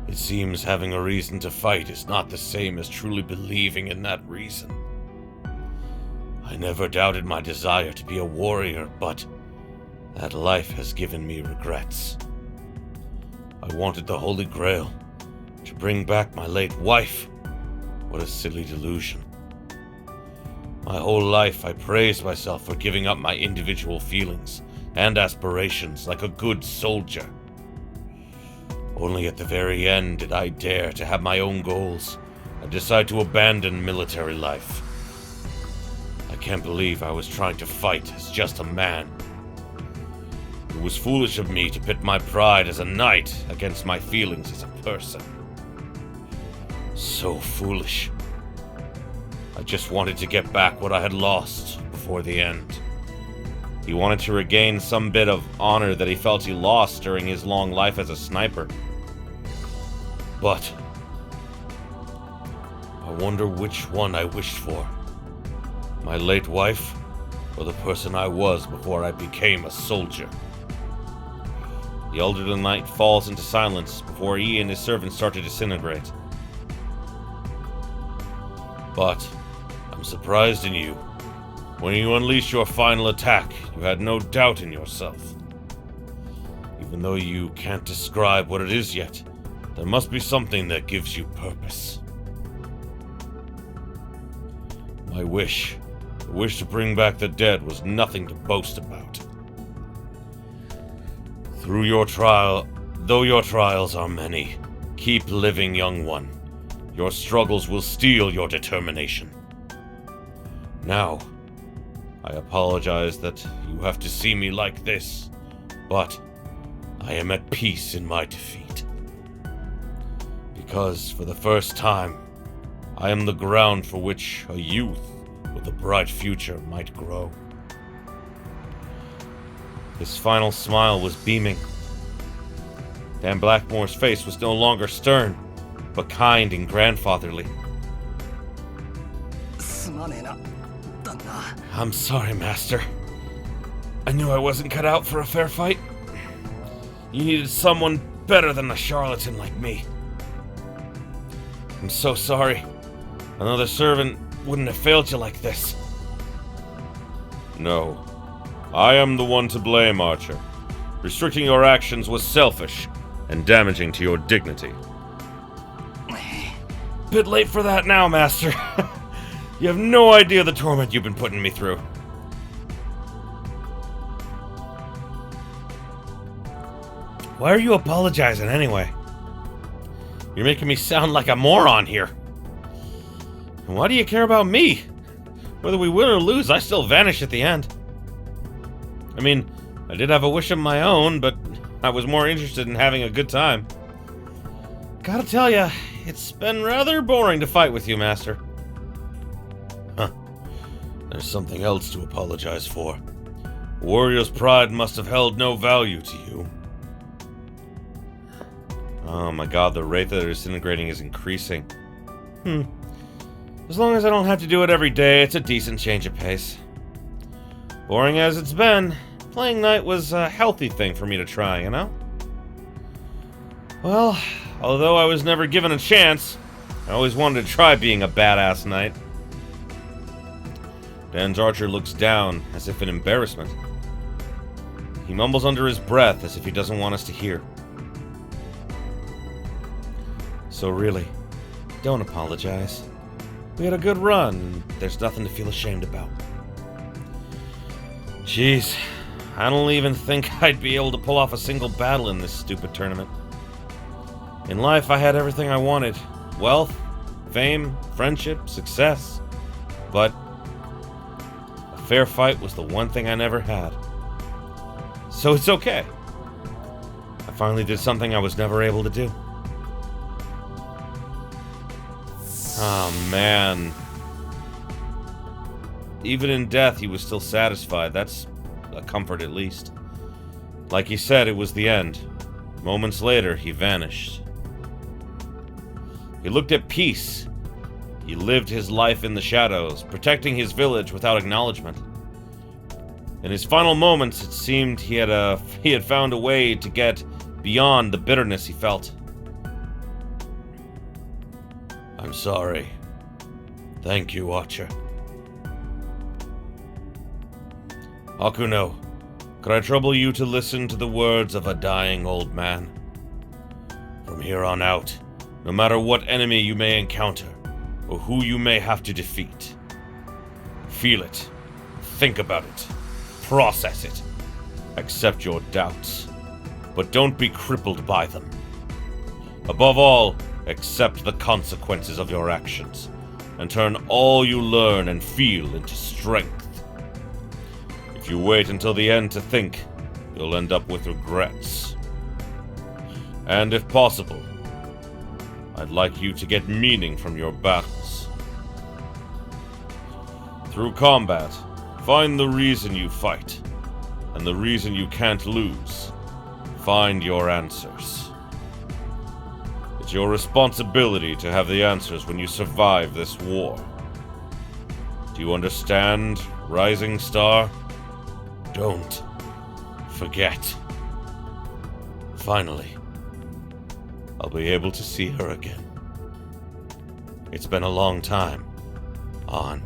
It seems having a reason to fight is not the same as truly believing in that reason. I never doubted my desire to be a warrior, but that life has given me regrets. I wanted the Holy Grail, to bring back my late wife. What a silly delusion. My whole life I praised myself for giving up my individual feelings and aspirations like a good soldier. Only at the very end did I dare to have my own goals and decide to abandon military life. I can't believe I was trying to fight as just a man. It was foolish of me to pit my pride as a knight against my feelings as a person. So foolish. I just wanted to get back what I had lost before the end. He wanted to regain some bit of honor that he felt he lost during his long life as a sniper. But I wonder which one I wished for. My late wife, or the person I was before I became a soldier. The elderly knight falls into silence before he and his servants start to disintegrate. But I'm surprised in you. When you unleashed your final attack, you had no doubt in yourself. Even though you can't describe what it is yet, there must be something that gives you purpose. My wish, the wish to bring back the dead, was nothing to boast about. Though your trials are many, keep living, young one. Your struggles will steel your determination. Now, I apologize that you have to see me like this, but I am at peace in my defeat. Because for the first time, I am the ground for which a youth with a bright future might grow. His final smile was beaming. Dan Blackmore's face was no longer stern, but kind and grandfatherly. I'm sorry, Master. I knew I wasn't cut out for a fair fight. You needed someone better than a charlatan like me. I'm so sorry. Another servant wouldn't have failed you like this. No. I am the one to blame, Archer. Restricting your actions was selfish and damaging to your dignity. Bit late for that now, Master. You have no idea the torment you've been putting me through. Why are you apologizing anyway? You're making me sound like a moron here. And why do you care about me? Whether we win or lose, I still vanish at the end. I mean, I did have a wish of my own, but I was more interested in having a good time. Gotta tell ya, it's been rather boring to fight with you, Master. Huh. There's something else to apologize for. Warrior's pride must have held no value to you. Oh my god, the rate that they're disintegrating is increasing. As long as I don't have to do it every day, it's a decent change of pace. Boring as it's been, playing Knight was a healthy thing for me to try, you know? Well, although I was never given a chance, I always wanted to try being a badass Knight. Dan's Archer looks down, as if in embarrassment. He mumbles under his breath, as if he doesn't want us to hear. So really, don't apologize. We had a good run, and there's nothing to feel ashamed about. Jeez, I don't even think I'd be able to pull off a single battle in this stupid tournament. In life, I had everything I wanted. Wealth, fame, friendship, success. But a fair fight was the one thing I never had. So it's okay. I finally did something I was never able to do. Oh, man. Even in death, he was still satisfied. That's a comfort, at least. Like he said, it was the end. Moments later, he vanished. He looked at peace. He lived his life in the shadows, protecting his village without acknowledgement. In his final moments, it seemed he had found a way to get beyond the bitterness he felt. I'm sorry. Thank you, Archer. Hakuno, could I trouble you to listen to the words of a dying old man? From here on out, no matter what enemy you may encounter, or who you may have to defeat, feel it, think about it, process it, accept your doubts, but don't be crippled by them. Above all, accept the consequences of your actions. and turn all you learn and feel into strength. If you wait until the end to think, you'll end up with regrets. And if possible, I'd like you to get meaning from your battles. Through combat, find the reason you fight, and the reason you can't lose. Find your answers. It's your responsibility to have the answers when you survive this war. Do you understand, Rising Star? Don't forget. Finally, I'll be able to see her again. It's been a long time, An.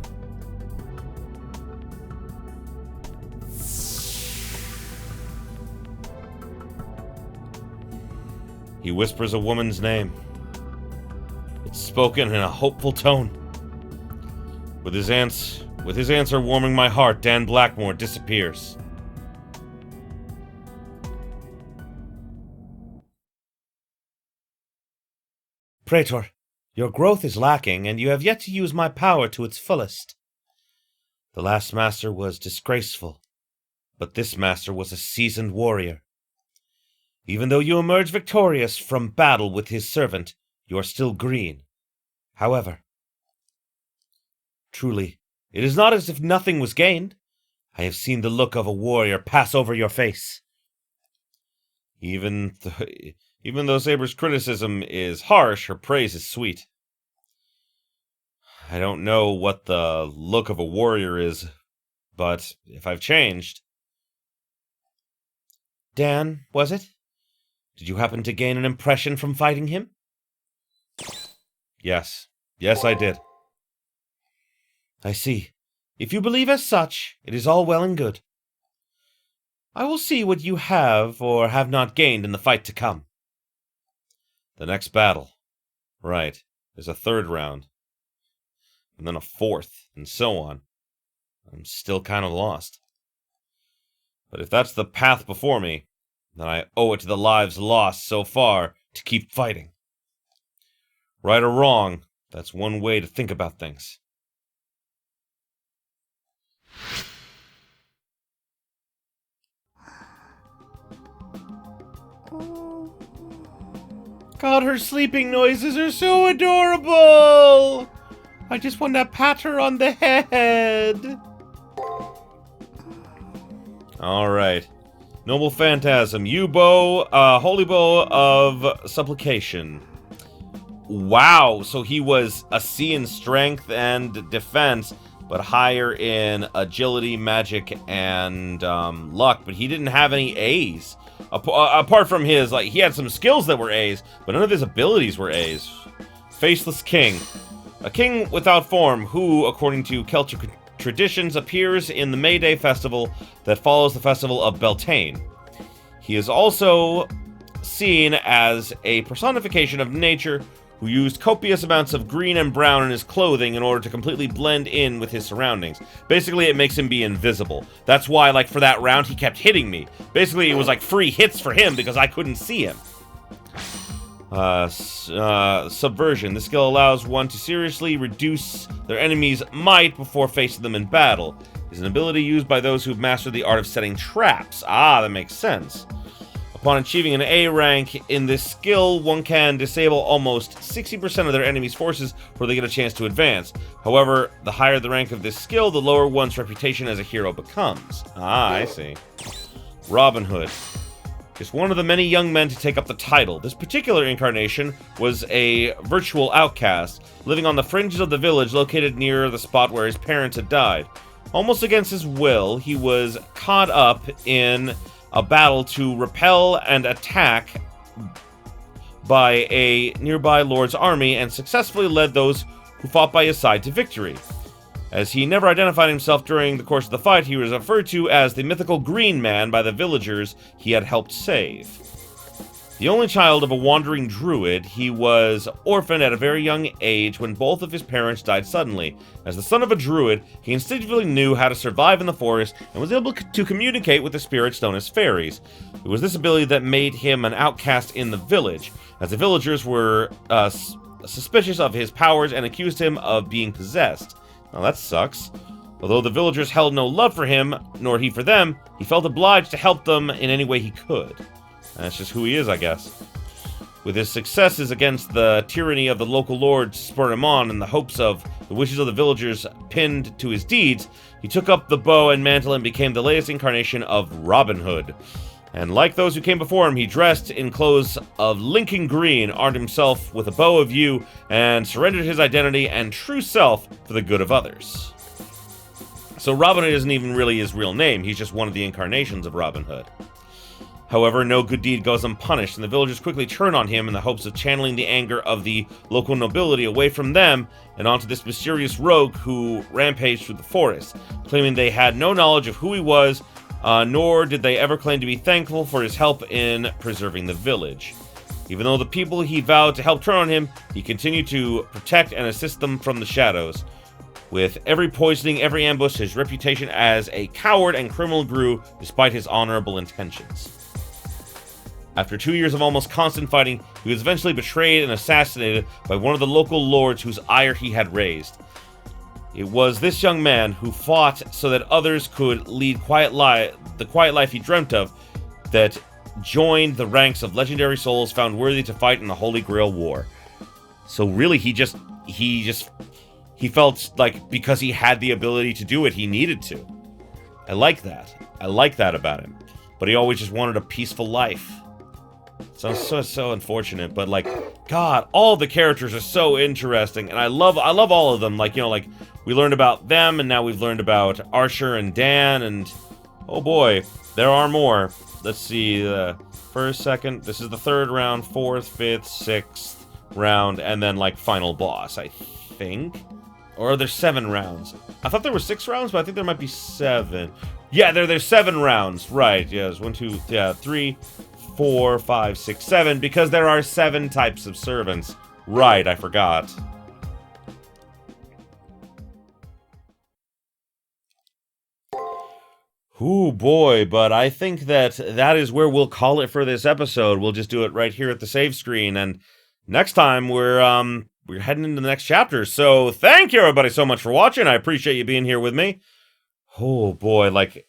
He whispers a woman's name. It's spoken in a hopeful tone. With his answer warming my heart, Dan Blackmore disappears. Praetor, your growth is lacking, and you have yet to use my power to its fullest. The last master was disgraceful, but this master was a seasoned warrior. Even though you emerge victorious from battle with his servant, you are still green. However, truly, it is not as if nothing was gained. I have seen the look of a warrior pass over your face. Even though Saber's criticism is harsh, her praise is sweet. I don't know what the look of a warrior is, but if I've changed... Dan, was it? Did you happen to gain an impression from fighting him? Yes. Yes, I did. I see. If you believe as such, it is all well and good. I will see what you have or have not gained in the fight to come. The next battle. Right. There's a third round. And then a fourth, and so on. I'm still kind of lost. But if that's the path before me, then I owe it to the lives lost so far to keep fighting. Right or wrong, that's one way to think about things. God, her sleeping noises are so adorable! I just want to pat her on the head. Alright. Noble Phantasm, U-Bow, Holy Bow of Supplication. Wow, so he was a C in strength and defense, but higher in agility, magic, and luck, but he didn't have any A's. Apart from his, he had some skills that were A's, but none of his abilities were A's. Faceless King. A king without form who, according to Celtic traditions, appears in the May Day festival that follows the festival of Beltane. He is also seen as a personification of nature who used copious amounts of green and brown in his clothing in order to completely blend in with his surroundings. Basically, it makes him be invisible. That's why, for that round, he kept hitting me. Basically, it was free hits for him because I couldn't see him. Subversion. This skill allows one to seriously reduce their enemy's might before facing them in battle. Is an ability used by those who've mastered the art of setting traps. Ah, that makes sense. Upon achieving an A rank in this skill, one can disable almost 60% of their enemy's forces before they get a chance to advance. However, the higher the rank of this skill, the lower one's reputation as a hero becomes. Ah, I see. Robin Hood. Just one of the many young men to take up the title. This particular incarnation was a virtual outcast, living on the fringes of the village located near the spot where his parents had died. Almost against his will, he was caught up in a battle to repel and attack by a nearby lord's army and successfully led those who fought by his side to victory. As he never identified himself during the course of the fight, he was referred to as the Mythical Green Man by the villagers he had helped save. The only child of a wandering druid, he was orphaned at a very young age when both of his parents died suddenly. As the son of a druid, he instinctively knew how to survive in the forest and was able to communicate with the spirits known as fairies. It was this ability that made him an outcast in the village, as the villagers were suspicious of his powers and accused him of being possessed. Now that sucks. Although the villagers held no love for him, nor he for them, he felt obliged to help them in any way he could. That's just who he is, I guess. With his successes against the tyranny of the local lords spur him on, and the hopes of the wishes of the villagers pinned to his deeds, he took up the bow and mantle and became the latest incarnation of Robin Hood. And like those who came before him, he dressed in clothes of Lincoln Green, armed himself with a bow of yew, and surrendered his identity and true self for the good of others. So Robin Hood isn't even really his real name, he's just one of the incarnations of Robin Hood. However, no good deed goes unpunished, and the villagers quickly turn on him in the hopes of channeling the anger of the local nobility away from them and onto this mysterious rogue who rampaged through the forest, claiming they had no knowledge of who he was, nor did they ever claim to be thankful for his help in preserving the village. Even though the people he vowed to help turn on him, he continued to protect and assist them from the shadows. With every poisoning, every ambush, his reputation as a coward and criminal grew, despite his honorable intentions. After 2 years of almost constant fighting, he was eventually betrayed and assassinated by one of the local lords whose ire he had raised. It was this young man who fought so that others could lead the quiet life he dreamt of that joined the ranks of legendary souls found worthy to fight in the Holy Grail War. So really, he felt like because he had the ability to do it, he needed to. I like that. I like that about him. But he always just wanted a peaceful life. Sounds so unfortunate, but like, God, all the characters are so interesting, and I love all of them. Like, you know, like, we learned about them, and now we've learned about Archer and Dan, and oh boy, there are more. Let's see, first, second, this is the third round, fourth, fifth, sixth round, and then, like, final boss, I think? Or are there 7 rounds? I thought there were 6 rounds, but I think there might be 7. Yeah, there's 7 rounds, right, yes, 1, 2, yeah, 3, 4, 5, 6, 7, because there are 7 types of servants. Right, I forgot. Ooh, boy, but I think that is where we'll call it for this episode. We'll just do it right here at the save screen, and next time we're heading into the next chapter. So thank you everybody so much for watching. I appreciate you being here with me. Oh boy, like,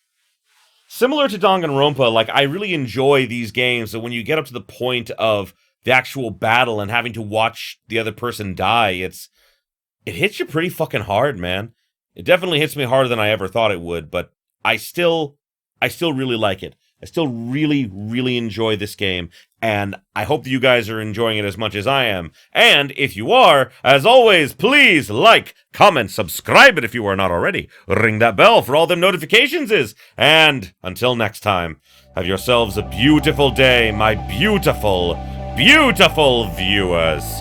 similar to Danganronpa, like, I really enjoy these games. So when you get up to the point of the actual battle and having to watch the other person die, it hits you pretty fucking hard, man. It definitely hits me harder than I ever thought it would, but I still really like it. I still really, really enjoy this game, and I hope that you guys are enjoying it as much as I am. And if you are, as always, please like, comment, subscribe it if you are not already. Ring that bell for all them notifications and until next time, have yourselves a beautiful day, my beautiful, beautiful viewers.